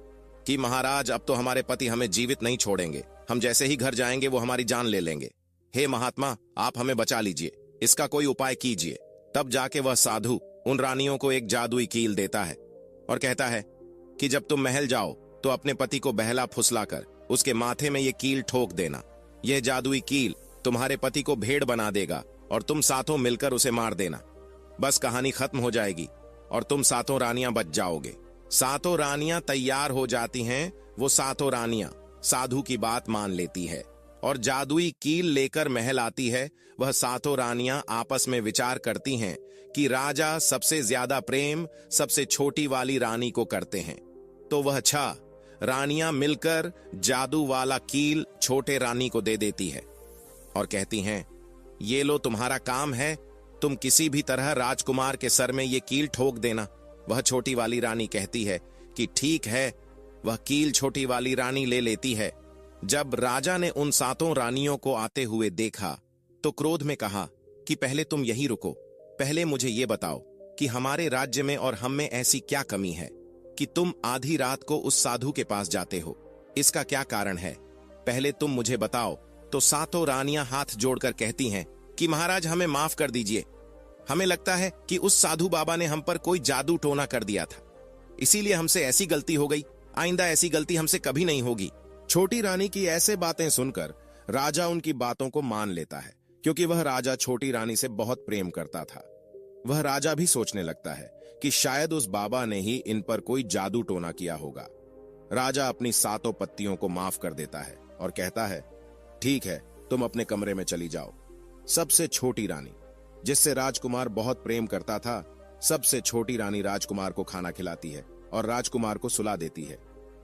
[SPEAKER 1] कि महाराज, अब तो हमारे पति हमें जीवित नहीं छोड़ेंगे, हम जैसे ही घर जाएंगे वो हमारी जान ले लेंगे। हे महात्मा, आप हमें बचा लीजिए, इसका कोई उपाय कीजिए। तब जाके वह साधु उन रानियों को एक जादुई कील देता है और कहता है कि जब तुम महल जाओ तो अपने पति को बहला फुसलाकर उसके माथे में ये कील ठोक देना। यह जादुई कील तुम्हारे पति को भेड़ बना देगा और तुम सातों मिलकर उसे मार देना। बस कहानी खत्म हो जाएगी और तुम सातों रानियां बच जाओगे। सातों रानियां तैयार हो जाती हैं। वो सातों रानियां साधु की बात मान लेती है और जादुई कील लेकर महल आती है। वह सातों रानियां आपस में विचार करती हैं कि राजा सबसे ज्यादा प्रेम सबसे छोटी वाली रानी को करते हैं, तो वह 6 रानियां मिलकर जादू वाला कील छोटे रानी को दे देती है और कहती हैं, ये लो तुम्हारा काम है, तुम किसी भी तरह राजकुमार के सर में ये कील ठोक देना। वह छोटी वाली रानी कहती है कि ठीक है। वह कील छोटी वाली रानी ले लेती है। जब राजा ने उन सातों रानियों को आते हुए देखा तो क्रोध में कहा कि पहले तुम यहीं रुको, पहले मुझे ये बताओ कि हमारे राज्य में और हम में ऐसी क्या कमी है कि तुम आधी रात को उस साधु के पास जाते हो? इसका क्या कारण है? पहले तुम मुझे बताओ। तो सातों रानियां हाथ जोड़कर कहती हैं कि महाराज, हमें माफ कर दीजिए, हमें लगता है कि उस साधु बाबा ने हम पर कोई जादू टोना कर दिया था, इसीलिए हमसे ऐसी गलती हो गई, आइंदा ऐसी गलती हमसे कभी नहीं होगी। छोटी रानी की ऐसे बातें सुनकर राजा उनकी बातों को मान लेता है, क्योंकि वह राजा छोटी रानी से बहुत प्रेम करता था। वह राजा भी सोचने लगता है कि शायद उस बाबा ने ही इन पर कोई जादू टोना किया होगा। राजा अपनी सातों पत्नियों को माफ कर देता है और कहता है, ठीक है, तुम अपने कमरे में चली जाओ। सबसे छोटी रानी, जिससे राजकुमार बहुत प्रेम करता था, सबसे छोटी रानी राजकुमार को खाना खिलाती है और राजकुमार को सुला देती है।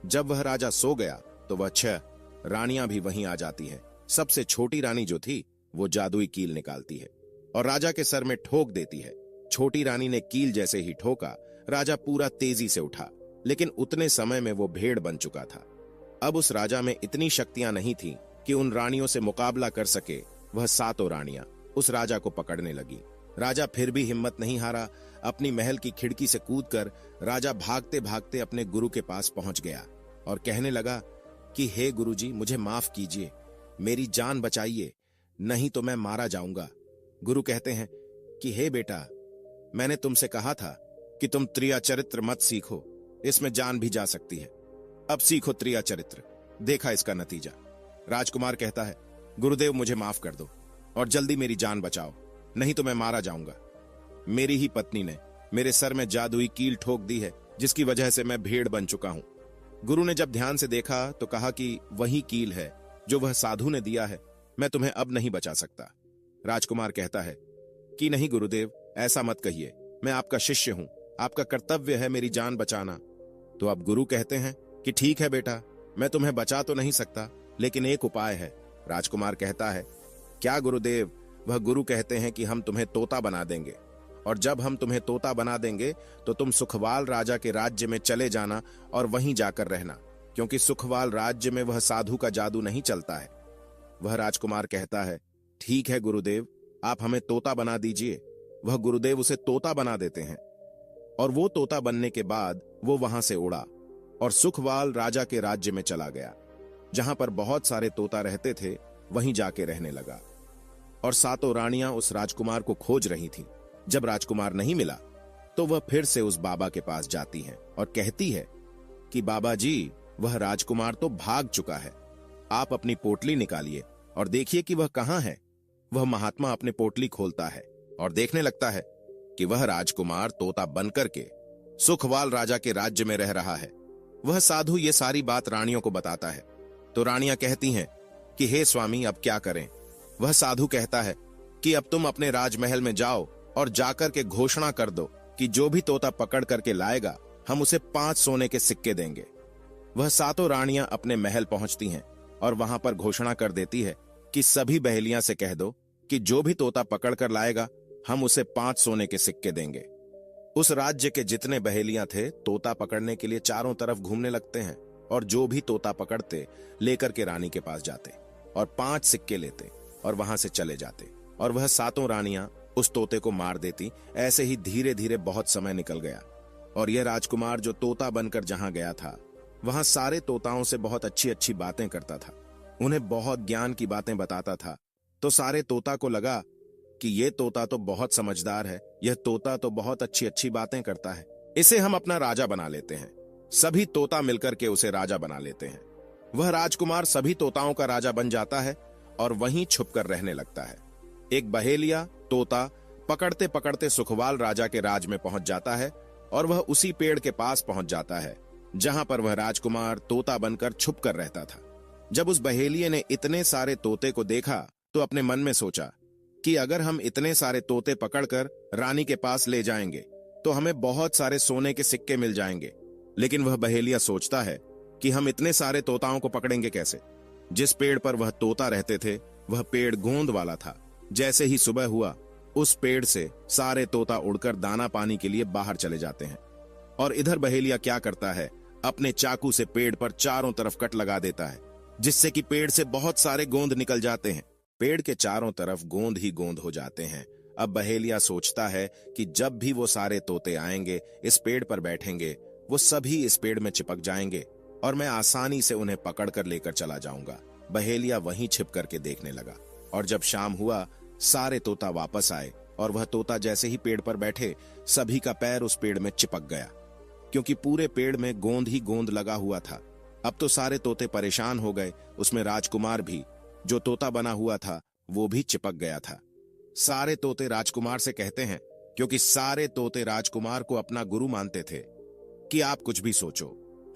[SPEAKER 1] जब वह राजा सो गया तो वह 6 रानियां भी वहीं आ जाती हैं। सबसे छोटी रानी जो थी वो जादुई कील निकालती है और राजा के सर में ठोक देती है। छोटी रानी ने कील जैसे ही ठोका, राजा पूरा तेजी से उठा, लेकिन उतने समय में वो भेड़ बन चुका था। अब उस राजा में इतनी शक्तियां नहीं थी कि उन रानियों से मुकाबला कर सके। वह सातों रानियां उस राजा को पकड़ने लगी। राजा फिर भी हिम्मत नहीं हारा। अपनी महल की खिड़की से कूदकर राजा भागते भागते अपने गुरु के पास पहुंच गया और कहने लगा कि हे गुरुजी, मुझे माफ कीजिए, मेरी जान बचाइए, नहीं तो मैं मारा जाऊंगा। गुरु कहते हैं कि हे बेटा, मैंने तुमसे कहा था कि तुम त्रिया चरित्र मत सीखो, इसमें जान भी जा सकती है। अब सीखो त्रिया चरित्र, देखा इसका नतीजा। राजकुमार कहता है, गुरुदेव मुझे माफ कर दो और जल्दी मेरी जान बचाओ, नहीं तो मैं मारा जाऊंगा। मेरी ही पत्नी ने मेरे सर में जादुई कील ठोक दी है, जिसकी वजह से मैं भेड़ बन चुका हूं। गुरु ने जब ध्यान से देखा तो कहा कि वही कील है जो वह साधु ने दिया है, मैं तुम्हें अब नहीं बचा सकता। राजकुमार कहता है कि नहीं गुरुदेव, ऐसा मत कहिए, मैं आपका शिष्य हूं, आपका कर्तव्य है मेरी जान बचाना। तो अब गुरु कहते हैं कि ठीक है बेटा, मैं तुम्हें बचा तो नहीं सकता, लेकिन एक उपाय है। राजकुमार कहता है, क्या गुरुदेव? वह गुरु कहते हैं कि हम तुम्हें तोता बना देंगे, और जब हम तुम्हें तोता बना देंगे तो तुम सुखवाल राजा के राज्य में चले जाना और वहीं जाकर रहना, क्योंकि सुखवाल राज्य में वह साधु का जादू नहीं चलता है। वह राजकुमार कहता है, ठीक है गुरुदेव, आप हमें तोता बना दीजिए। वह गुरुदेव उसे तोता बना देते हैं और वो तोता बनने के बाद वो वहां से उड़ा और सुखवाल राजा के राज्य में चला गया। जहां पर बहुत सारे तोता रहते थे वहीं जाके रहने लगा और सातों रानियां उस राजकुमार को खोज रही थीं। जब राजकुमार नहीं मिला तो वह फिर से उस बाबा के पास जाती हैं और कहती है कि बाबा जी, वह राजकुमार तो भाग चुका है, आप अपनी पोटली निकालिए और देखिए कि वह कहां है। वह महात्मा अपने पोटली खोलता है और देखने लगता है कि वह राजकुमार तोता बनकर के सुखवाल राजा के राज्य में रह रहा है। वह साधु ये सारी बात रानियों को बताता है तो रानियां कहती हैं कि हे स्वामी, अब क्या करें। वह साधु कहता है कि अब तुम अपने राजमहल में जाओ और जाकर के घोषणा कर दो कि जो भी तोता पकड़ करके लाएगा हम उसे 5 सोने के सिक्के देंगे। वह सातों रानियां अपने महल पहुंचती हैं और वहां पर घोषणा कर देती है कि सभी बहेलियां से कह दो कि जो भी तोता पकड़ कर लाएगा हम उसे 5 सोने के सिक्के देंगे। उस राज्य के जितने बहेलियां थे तोता पकड़ने के लिए चारों तरफ घूमने लगते हैं और जो भी तोता पकड़ते लेकर के रानी के पास जाते और 5 सिक्के लेते और वहां से चले जाते और वह सातों रानियां उस तोते को मार देती। ऐसे ही धीरे धीरे बहुत समय निकल गया और यह राजकुमार जो तोता बनकर जहां गया था वहां सारे तोताओं से बहुत अच्छी अच्छी बातें करता था, उन्हें बहुत ज्ञान की बातें बताता था। तो सारे तोता को लगा कि यह तोता तो बहुत समझदार है, यह तोता तो बहुत अच्छी अच्छी बातें करता है, इसे हम अपना राजा बना लेते हैं। सभी तोता मिलकर के उसे राजा बना लेते हैं। वह राजकुमार सभी तोताओं का राजा बन जाता है और वहीं छुपकर रहने लगता है। एक बहेलिया तोता पकड़ते पकड़ते सुखवाल राजा के राज में पहुंच जाता है और वह उसी पेड़ के पास पहुंच जाता है जहां पर वह राजकुमार तोता बनकर छुप कर रहता था। जब उस बहेलिये ने इतने सारे तोते को देखा तो अपने मन में सोचा कि अगर हम इतने सारे तोते पकड़कर रानी के पास ले जाएंगे तो हमें बहुत सारे सोने के सिक्के मिल जाएंगे। लेकिन वह बहेलिया सोचता है कि हम इतने सारे तोताओं को पकड़ेंगे कैसे। जिस पेड़ पर वह तोता रहते थे वह पेड़ गोंद वाला था। जैसे ही सुबह हुआ उस पेड़ से सारे तोता उड़कर दाना पानी के लिए बाहर चले जाते हैं और इधर बहेलिया क्या करता है, अपने चाकू से पेड़ पर चारों तरफ कट लगा देता है जिससे कि पेड़ से बहुत सारे गोंद निकल जाते हैं। पेड़ के चारों तरफ गोंद ही गोंद हो जाते हैं। अब बहेलिया सोचता है कि जब भी वो सारे तोते आएंगे इस पेड़ पर बैठेंगे वो सभी इस पेड़ में चिपक जाएंगे और मैं आसानी से उन्हें पकड़ कर लेकर चला जाऊंगा। बहेलिया वहीं छिप करके देखने लगा और जब शाम हुआ सारे तोता वापस आए और वह तोता जैसे ही पेड़ पर बैठे सभी का पैर उस पेड़ में चिपक गया क्योंकि पूरे पेड़ में गोंद ही गोंद लगा हुआ था। अब तो सारे तोते परेशान हो गए, उसमें राजकुमार भी जो तोता बना हुआ था वो भी चिपक गया था। सारे तोते राजकुमार से कहते हैं, क्योंकि सारे तोते राजकुमार को अपना गुरु मानते थे, कि आप कुछ भी सोचो,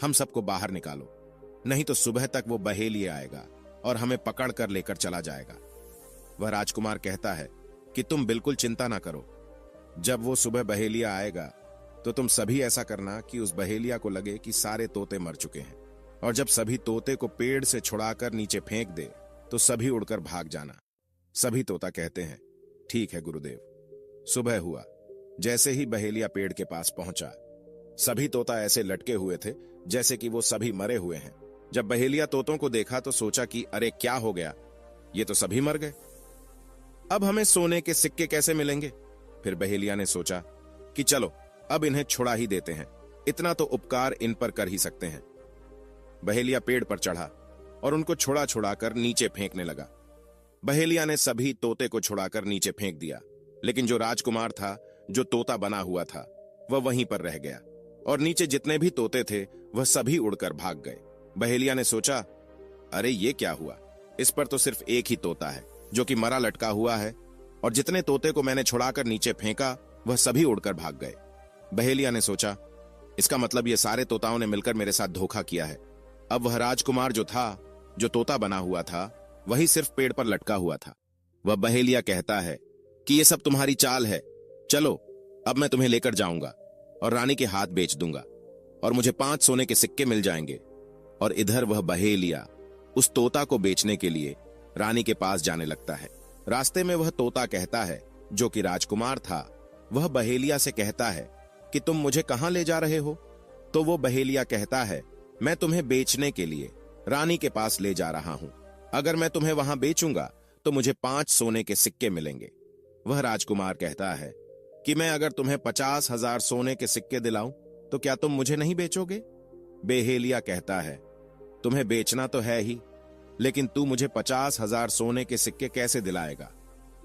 [SPEAKER 1] हम सबको बाहर निकालो, नहीं तो सुबह तक वो बहेलिया आएगा और हमें पकड़ कर लेकर चला जाएगा। वह राजकुमार कहता है कि तुम बिल्कुल चिंता ना करो, जब वो सुबह बहेलिया आएगा तो तुम सभी ऐसा करना कि उस बहेलिया को लगे कि सारे तोते मर चुके हैं और जब सभी तोते को पेड़ से छुड़ाकर नीचे फेंक दे तो सभी उड़कर भाग जाना। सभी तोता कहते हैं ठीक है गुरुदेव। सुबह हुआ, जैसे ही बहेलिया पेड़ के पास पहुंचा सभी तोता ऐसे लटके हुए थे जैसे कि वो सभी मरे हुए हैं। जब बहेलिया तोतों को देखा तो सोचा कि अरे क्या हो गया, ये तो सभी मर गए, अब हमें सोने के सिक्के कैसे मिलेंगे। फिर बहेलिया ने सोचा कि चलो अब इन्हें छुड़ा ही देते हैं, इतना तो उपकार इन पर कर ही सकते हैं। बहेलिया पेड़ पर चढ़ा और उनको छुड़ा छुड़ा कर नीचे फेंकने लगा। बहेलिया ने सभी तोते को छुड़ाकर नीचे फेंक दिया, लेकिन जो राजकुमार था, जो तोता बना हुआ था, वह वहीं पर रह गया और नीचे जितने भी तोते थे वह सभी उड़कर भाग गए। बहेलिया ने सोचा अरे ये क्या हुआ, इस पर तो सिर्फ एक ही तोता है जो कि मरा लटका हुआ है और जितने तोते को मैंने छुड़ाकर नीचे फेंका वह सभी उड़कर भाग गए। बहेलिया ने सोचा इसका मतलब ये सारे तोताओं ने मिलकर मेरे साथ धोखा किया है। अब वह राजकुमार जो था, जो तोता बना हुआ था, वही सिर्फ पेड़ पर लटका हुआ था। वह बहेलिया कहता है कि ये सब तुम्हारी चाल है, चलो अब मैं तुम्हें लेकर जाऊंगा और रानी के हाथ बेच दूंगा और मुझे 5 सोने के सिक्के मिल जाएंगे। और इधर वह बहेलिया उस तोता को बेचने के लिए रानी के पास जाने लगता है। रास्ते में वह तोता कहता है, जो कि राजकुमार था, वह बहेलिया से कहता है कि तुम मुझे कहां ले जा रहे हो। तो वो बहेलिया कहता है मैं तुम्हें बेचने के लिए रानी के पास ले जा रहा हूं, अगर मैं तुम्हें वहां बेचूंगा तो मुझे 5 सोने के सिक्के मिलेंगे। वह राजकुमार कहता है कि मैं अगर तुम्हें 50,000 सोने के सिक्के दिलाऊं तो क्या तुम मुझे नहीं बेचोगे? बहेलिया कहता है, तुम्हें बेचना तो है ही, लेकिन तू मुझे 50,000 सोने के सिक्के कैसे दिलाएगा?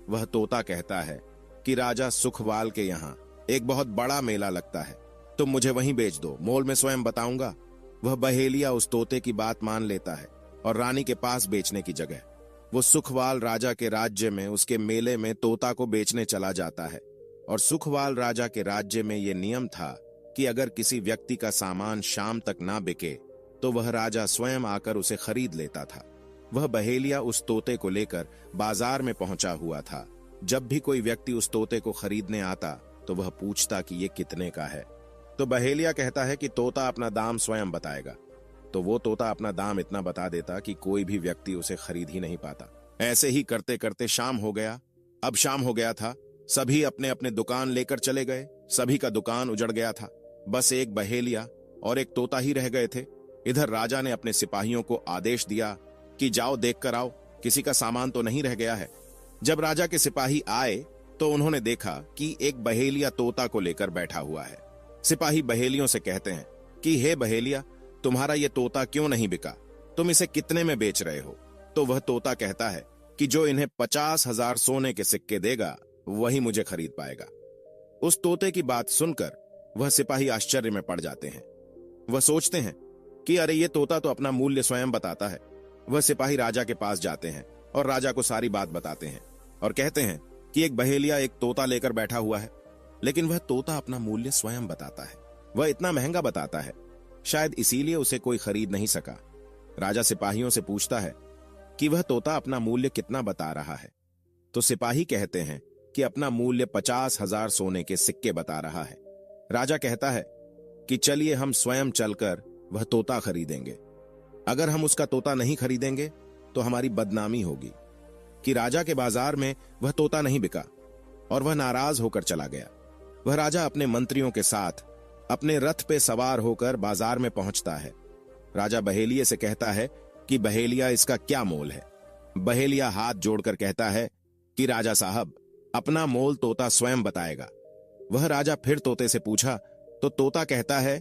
[SPEAKER 1] वह तोता कहता है कि राजा सुखवाल के यहाँ एक बहुत बड़ा मेला लगता है, तुम मुझे वहीं बेच दो, मोल में स्वयं बताऊंगा। वह बहेलिया उस तोते की बात मान लेता है और रानी के पास बेचने की जगह वो सुखवाल राजा के राज्य में उसके मेले में तोता को बेचने चला जाता है। और सुखवाल राजा के राज्य में यह नियम था कि अगर किसी व्यक्ति का सामान शाम तक ना बिके तो वह राजा स्वयं आकर उसे खरीद लेता था। वह बहेलिया उस तोते को लेकर बाजार में पहुंचा हुआ था। जब भी कोई व्यक्ति उस तोते को खरीदने आता तो वह पूछता कि ये कितने का है, तो बहेलिया कहता है कि तोता अपना दाम स्वयं बताएगा। तो वो तोता अपना दाम इतना बता देता कि कोई भी व्यक्ति उसे खरीद ही नहीं पाता। ऐसे ही करते करते शाम हो गया। अब शाम हो गया था, सभी अपने अपने दुकान लेकर चले गए। सभी का दुकान उजड़ गया था, बस एक बहेलिया और एक तोता ही रह गए थे। इधर राजा ने अपने सिपाहियों को आदेश दिया कि जाओ देख कर आओ, किसी का सामान तो नहीं रह गया है। जब राजा के सिपाही आए तो उन्होंने देखा कि एक बहेलिया तोता को लेकर बैठा हुआ है। सिपाही बहेलियों से कहते हैं कि हे बहेलिया, तुम्हारा ये तोता क्यों नहीं बिका? तुम इसे कितने में बेच रहे हो? तो वह तोता कहता है कि जो इन्हें 50,000 सोने के सिक्के देगा वही मुझे खरीद पाएगा। उस तोते की बात सुनकर वह सिपाही आश्चर्य में पड़ जाते हैं। वह सोचते हैं कि अरे ये तोता तो अपना मूल्य स्वयं बताता है। वह सिपाही राजा के पास जाते हैं और राजा को सारी बात बताते हैं और कहते हैं कि एक बहेलिया एक तोता लेकर बैठा हुआ है, लेकिन वह तोता अपना मूल्य स्वयं बताता है। वह इतना महंगा बताता है, शायद इसीलिए उसे कोई खरीद नहीं सका। राजा सिपाहियों से पूछता है कि वह तोता अपना मूल्य कितना बता रहा है। तो सिपाही कहते हैं कि अपना मूल्य 50,000 सोने के सिक्के बता रहा है। राजा कहता है कि चलिए हम स्वयं चलकर वह तोता खरीदेंगे। अगर हम उसका तोता नहीं खरीदेंगे तो हमारी बदनामी होगी कि राजा के बाजार में वह तोता नहीं बिका। और वह नाराज होकर चला गया। वह राजा अपने मंत्रियों के साथ अपने रथ पे सवार होकर बाजार में पहुंचता है। राजा बहेलिये से कहता है कि बहेलिया, इसका क्या मोल है? बहेलिया हाथ जोड़कर कहता है कि राजा साहब, अपना मोल तोता स्वयं बताएगा। वह राजा फिर तोते से पूछा तो तोता कहता है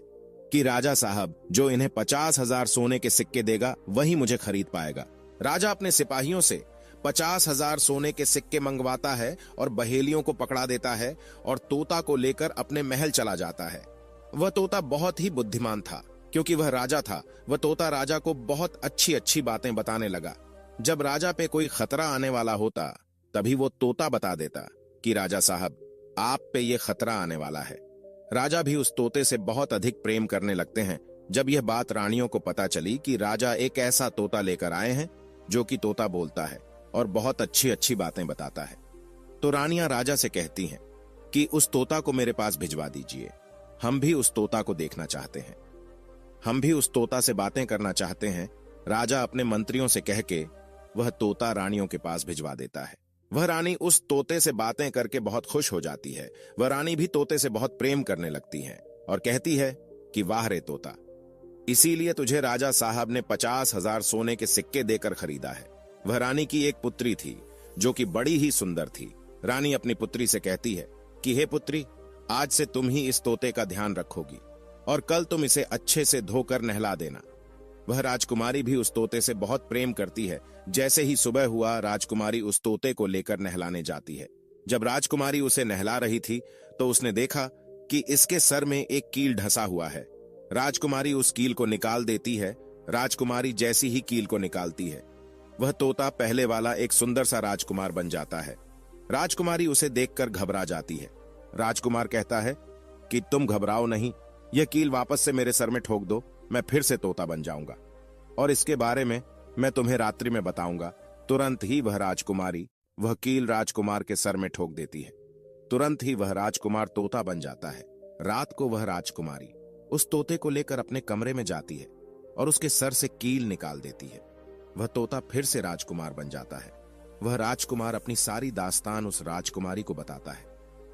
[SPEAKER 1] कि राजा साहब, जो इन्हें 50,000 सोने के सिक्के देगा वही मुझे खरीद पाएगा। राजा अपने सिपाहियों से 50,000 सोने के सिक्के मंगवाता है और बहेलियों को पकड़ा देता है और तोता को लेकर अपने महल चला जाता है। वह तोता बहुत ही बुद्धिमान था, क्योंकि वह राजा था। वह तोता राजा को बहुत अच्छी अच्छी बातें बताने लगा। जब राजा पे कोई खतरा आने वाला होता तभी वो तोता बता देता कि राजा साहब, आप पे ये खतरा आने वाला है। राजा भी उस तोते से बहुत अधिक प्रेम करने लगते हैं। जब यह बात रानियों को पता चली कि राजा एक ऐसा तोता लेकर आए हैं जो कि तोता बोलता है और बहुत अच्छी अच्छी बातें बताता है, तो रानियां राजा से कहती हैं कि उस तोता को मेरे पास भिजवा दीजिए। हम भी उस तोता को देखना चाहते हैं, हम भी उस तोता से बातें करना चाहते हैं। राजा अपने मंत्रियों से कह के वह तोता रानियों के पास भिजवा देता है। वह रानी उस तोते से बातें करके बहुत खुश हो जाती है। वह रानी भी तोते से बहुत प्रेम करने लगती है और कहती है कि वाह रे तोता, इसीलिए तुझे राजा साहब ने 50,000 सोने के सिक्के देकर खरीदा है। वह रानी की एक पुत्री थी जो कि बड़ी ही सुंदर थी। रानी अपनी पुत्री से कहती है कि हे पुत्री, आज से तुम ही इस तोते का ध्यान रखोगी और कल तुम इसे अच्छे से धोकर नहला देना। वह राजकुमारी भी उस तोते से बहुत प्रेम करती है। जैसे ही सुबह हुआ, राजकुमारी उस तोते को लेकर नहलाने जाती है। जब राजकुमारी उसे नहला रही थी तो उसने देखा कि इसके सर में एक कील ढसा हुआ है। राजकुमारी उस कील को निकाल देती है। राजकुमारी जैसी ही कील को निकालती है, वह तोता पहले वाला एक सुंदर सा राजकुमार बन जाता है। राजकुमारी उसे देखकर घबरा जाती है। राजकुमार कहता है कि तुम घबराओ नहीं, यह कील वापस से मेरे सर में ठोक दो, मैं फिर से तोता बन जाऊंगा और इसके बारे में मैं तुम्हें रात्रि में बताऊंगा। तुरंत ही वह राजकुमारी वह कील राजकुमार के सर में ठोक देती है। तुरंत ही वह राजकुमार तोता बन जाता है। रात को वह राजकुमारी उस तोते को लेकर अपने कमरे में जाती है और उसके सर से कील निकाल देती है। वह तोता फिर से राजकुमार बन जाता है। वह राजकुमार अपनी सारी दास्तान उस राजकुमारी को बताता है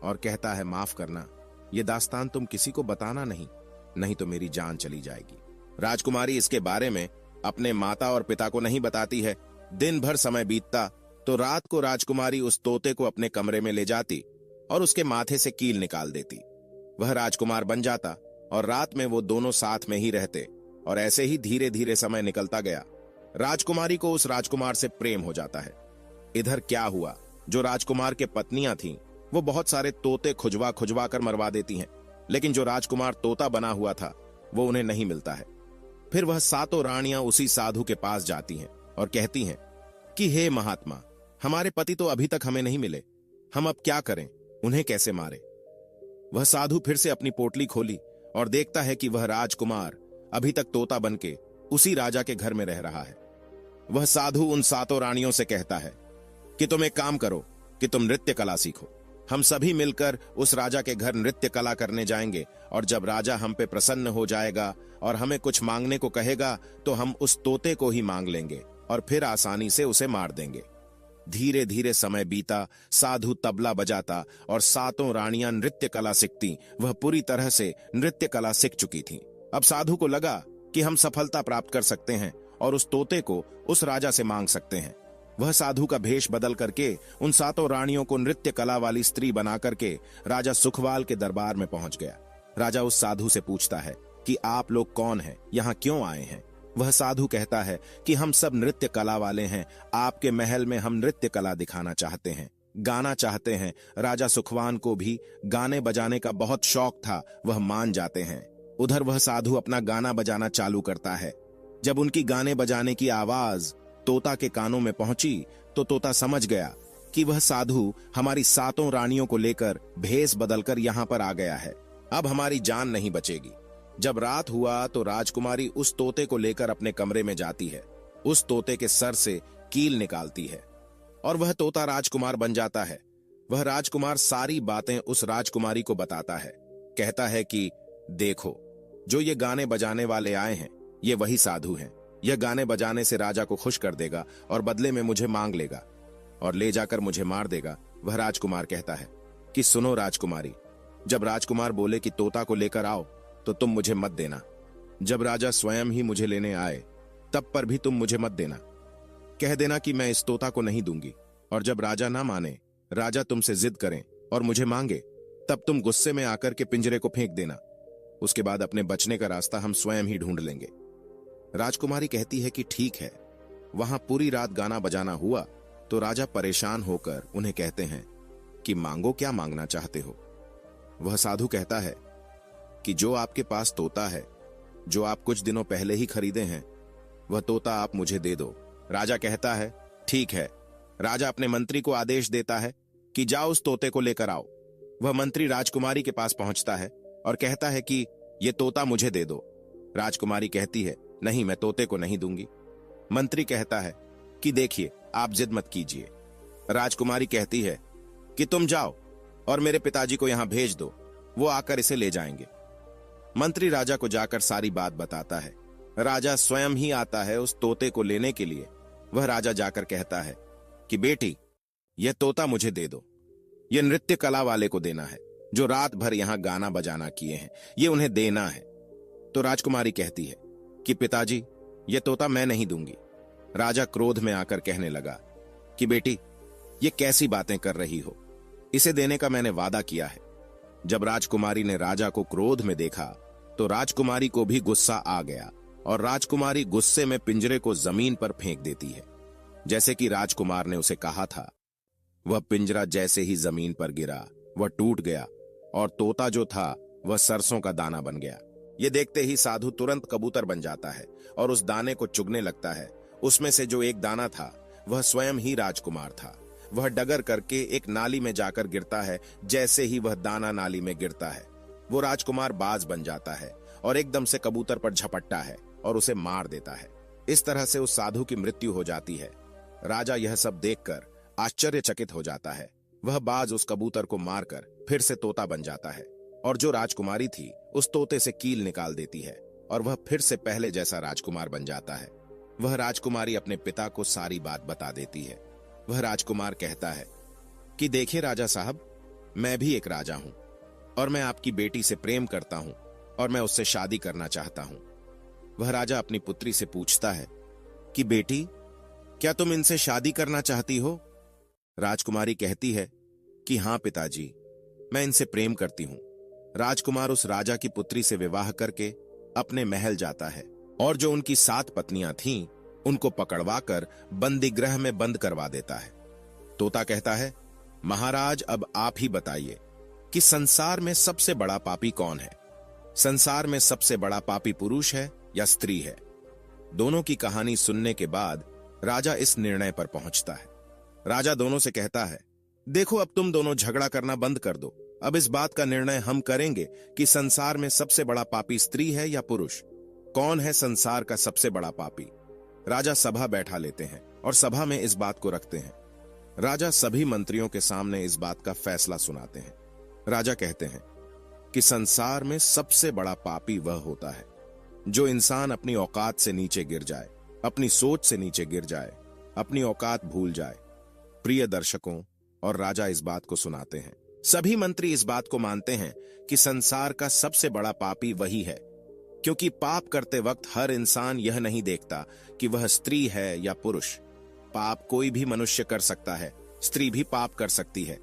[SPEAKER 1] और कहता है, माफ करना, यह दास्तान तुम किसी को बताना नहीं तो मेरी जान चली जाएगी। राजकुमारी इसके बारे में अपने माता और पिता को नहीं बताती है। दिन भर समय बीतता तो रात को राजकुमारी उस तोते को अपने कमरे में ले जाती और उसके माथे से कील निकाल देती। वह राजकुमार बन जाता और रात में वो दोनों साथ में ही रहते और ऐसे ही धीरे धीरे समय निकलता गया। राजकुमारी को उस राजकुमार से प्रेम हो जाता है। इधर क्या हुआ, जो राजकुमार के पत्नियां थीं वो बहुत सारे तोते खुजवा खुजवा कर मरवा देती हैं, लेकिन जो राजकुमार तोता बना हुआ था वो उन्हें नहीं मिलता है। फिर वह सातों रानियां उसी साधु के पास जाती हैं और कहती हैं कि हे महात्मा, हमारे पति तो अभी तक हमें नहीं मिले, हम अब क्या करें, उन्हें कैसे मारे। वह साधु फिर से अपनी पोटली खोली और देखता है कि वह राजकुमार अभी तक तोता बनके उसी राजा के घर में रह रहा है। वह साधु उन सातों रानियों से कहता है कि तुम एक काम करो कि तुम नृत्य कला सीखो। हम सभी मिलकर उस राजा के घर नृत्य कला करने जाएंगे और जब राजा हम पे प्रसन्न हो जाएगा और हमें कुछ मांगने को कहेगा तो हम उस तोते को ही मांग लेंगे और फिर आसानी से उसे मार देंगे। धीरे धीरे समय बीता, साधु तबला बजाता और सातों रानियां नृत्य कला सीखती। वह पूरी तरह से नृत्य कला सीख चुकी थीं। अब साधु को लगा कि हम सफलता प्राप्त कर सकते हैं और उस तोते को उस राजा से मांग सकते हैं। वह साधु का भेष बदल करके उन सातों रानियों को नृत्य कला वाली स्त्री बना करके राजा सुखवाल के दरबार में पहुंच गया। राजा उस साधु से पूछता है कि आप लोग कौन हैं, यहाँ क्यों आए हैं। वह साधु कहता है कि हम सब नृत्य कला वाले हैं, आपके महल में हम नृत्य कला दिखाना चाहते हैं, गाना चाहते हैं। राजा सुखवान को भी गाने बजाने का बहुत शौक था, वह मान जाते हैं। उधर वह साधु अपना गाना बजाना चालू करता है। जब उनकी गाने बजाने की आवाज तोता के कानों में पहुंची तो तोता समझ गया कि वह साधु हमारी सातों रानियों को लेकर भेष बदलकर यहां पर आ गया है, अब हमारी जान नहीं बचेगी। जब रात हुआ तो राजकुमारी उस तोते को लेकर अपने कमरे में जाती है, उस तोते के सर से कील निकालती है और वह तोता राजकुमार बन जाता है। वह राजकुमार सारी बातें उस राजकुमारी को बताता है, कहता है कि देखो, जो ये गाने बजाने वाले आए हैं ये वही साधु हैं। यह गाने बजाने से राजा को खुश कर देगा और बदले में मुझे मांग लेगा और ले जाकर मुझे मार देगा। वह राजकुमार कहता है कि सुनो राजकुमारी, जब राजकुमार बोले कि तोता को लेकर आओ तो तुम मुझे मत देना। जब राजा स्वयं ही मुझे लेने आए तब पर भी तुम मुझे मत देना। कह देना कि मैं इस तोता को नहीं दूंगी और जब राजा ना माने, राजा तुमसे जिद करें और मुझे मांगे, तब तुम गुस्से में आकर के पिंजरे को फेंक देना। उसके बाद अपने बचने का रास्ता हम स्वयं ही ढूंढ लेंगे। राजकुमारी कहती है कि ठीक है। वहां पूरी रात गाना बजाना हुआ तो राजा परेशान होकर उन्हें कहते हैं कि मांगो, क्या मांगना चाहते हो। वह साधु कहता है कि जो आपके पास तोता है, जो आप कुछ दिनों पहले ही खरीदे हैं, वह तोता आप मुझे दे दो। राजा कहता है ठीक है। राजा अपने मंत्री को आदेश देता है कि जाओ उस तोते को लेकर आओ। वह मंत्री राजकुमारी के पास पहुंचता है और कहता है कि यह तोता मुझे दे दो। राजकुमारी कहती है नहीं, मैं तोते को नहीं दूंगी। मंत्री कहता है कि देखिए, आप जिद मत कीजिए। राजकुमारी कहती है कि तुम जाओ और मेरे पिताजी को यहां भेज दो, वो आकर इसे ले जाएंगे। मंत्री राजा को जाकर सारी बात बताता है। राजा स्वयं ही आता है उस तोते को लेने के लिए। वह राजा जाकर कहता है कि बेटी, यह तोता मुझे दे दो, यह नृत्य कला वाले को देना है जो रात भर यहां गाना बजाना किए हैं, ये उन्हें देना है। तो राजकुमारी कहती है कि पिताजी, यह तोता मैं नहीं दूंगी। राजा क्रोध में आकर कहने लगा कि बेटी, ये कैसी बातें कर रही हो, इसे देने का मैंने वादा किया है। जब राजकुमारी ने राजा को क्रोध में देखा तो राजकुमारी को भी गुस्सा आ गया और राजकुमारी गुस्से में पिंजरे को जमीन पर फेंक देती है, जैसे कि राजकुमार ने उसे कहा था। वह पिंजरा जैसे ही जमीन पर गिरा वह टूट गया और तोता जो था वह सरसों का दाना बन गया। ये देखते ही साधु तुरंत कबूतर बन जाता है और उस दाने को चुगने लगता है। उसमें से जो एक दाना था वह स्वयं ही राजकुमार था। वह डगर करके एक नाली में जाकर गिरता है। जैसे ही वह दाना नाली में गिरता है वो राजकुमार बाज बन जाता है और एकदम से कबूतर पर झपटता है और उसे मार देता है। इस तरह से उस साधु की मृत्यु हो जाती है। राजा यह सब देखकर आश्चर्यचकित हो जाता है। वह बाज उस कबूतर को मारकर फिर से तोता बन जाता है और जो राजकुमारी थी उस तोते से कील निकाल देती है और वह फिर से पहले जैसा राजकुमार बन जाता है। वह राजकुमारी अपने पिता को सारी बात बता देती है। वह राजकुमार कहता है कि देखिए राजा साहब, मैं भी एक राजा हूं और मैं आपकी बेटी से प्रेम करता हूं और मैं उससे शादी करना चाहता हूं। वह राजा अपनी पुत्री से पूछता है कि बेटी, क्या तुम इनसे शादी करना चाहती हो। राजकुमारी कहती है कि हां पिताजी, मैं इनसे प्रेम करती हूँ। राजकुमार उस राजा की पुत्री से विवाह करके अपने महल जाता है और जो उनकी 7 पत्नियां थीं, उनको पकड़वाकर बंदी गृह में बंद करवा देता है। तोता कहता है, महाराज अब आप ही बताइए कि संसार में सबसे बड़ा पापी कौन है? संसार में सबसे बड़ा पापी पुरुष है या स्त्री है? दोनों की कहानी सुनने के बाद राजा इस निर्णय पर पहुंचता है। राजा दोनों से कहता है, देखो अब तुम दोनों झगड़ा करना बंद कर दो। अब इस बात का निर्णय हम करेंगे कि संसार में सबसे बड़ा पापी स्त्री है या पुरुष। कौन है संसार का सबसे बड़ा पापी? राजा सभा बैठा लेते हैं और सभा में इस बात को रखते हैं। राजा सभी मंत्रियों के सामने इस बात का फैसला सुनाते हैं। राजा कहते हैं कि संसार में सबसे बड़ा पापी वह होता है जो इंसान अपनी औकात से नीचे गिर जाए, अपनी सोच से नीचे गिर जाए, अपनी औकात भूल जाए। प्रिय दर्शकों, और राजा इस बात को सुनाते हैं। सभी मंत्री इस बात को मानते हैं कि संसार का सबसे बड़ा पापी वही है, क्योंकि पाप करते वक्त हर इंसान यह नहीं देखता कि वह स्त्री है या पुरुष। पाप कोई भी मनुष्य कर सकता है, स्त्री भी पाप कर सकती है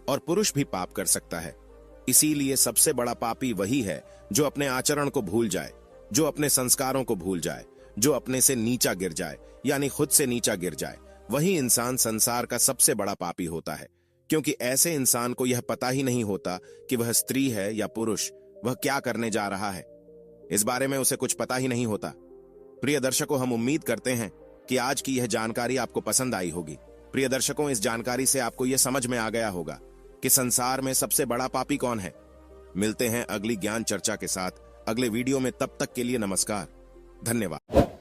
[SPEAKER 1] और पुरुष भी पाप कर सकता है। इसीलिए सबसे बड़ा पापी वही है जो अपने आचरण को भूल जाए, जो अपने संस्कारों को भूल जाए, जो अपने से नीचा गिर जाए, यानी खुद से नीचा गिर जाए। वही इंसान संसार का सबसे बड़ा पापी होता है, क्योंकि ऐसे इंसान को यह पता ही नहीं होता कि वह स्त्री है या पुरुष, वह क्या करने जा रहा है। इस बारे में उसे कुछ पता ही नहीं होता। प्रिय दर्शकों, हम उम्मीद करते हैं कि आज की यह जानकारी आपको पसंद आई होगी। प्रिय दर्शकों, इस जानकारी से आपको यह समझ में आ गया होगा कि संसार में सबसे बड़ा पापी कौन है। मिलते हैं अगली ज्ञान चर्चा के साथ अगले वीडियो में। तब तक के लिए नमस्कार, धन्यवाद।